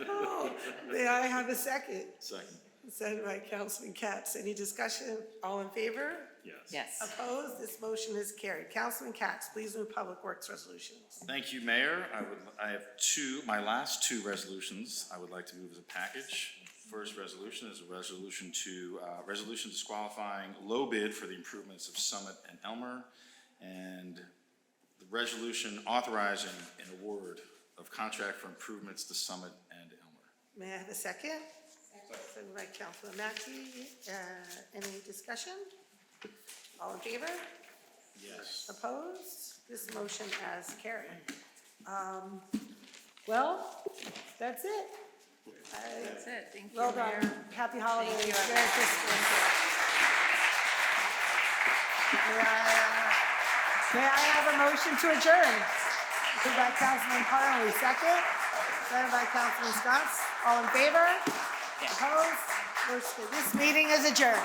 Oh, may I have a second? Second. Second by Councilman Katz. Any discussion? All in favor? Yes. Opposed? This motion is carried. Councilman Katz, please move Public Works resolutions. Thank you, Mayor. I have my last 2 resolutions I would like to move as a package. first resolution is a resolution disqualifying low bid for the improvements of Summit and Elmer, and the resolution authorizing an award of contract for improvements to Summit and Elmer. May I have a second? Second by Councilman Mackey. Any discussion? All in favor? Yes. Opposed? This motion as carried. Well, that's it. That's it. Thank you, Well done. Mayor. Happy holidays. Thank you, Merry Christmas. May I have a motion to adjourn? Moved by Councilman Parley, second. Second by Councilman Scott. All in favor? Opposed? This meeting is adjourned.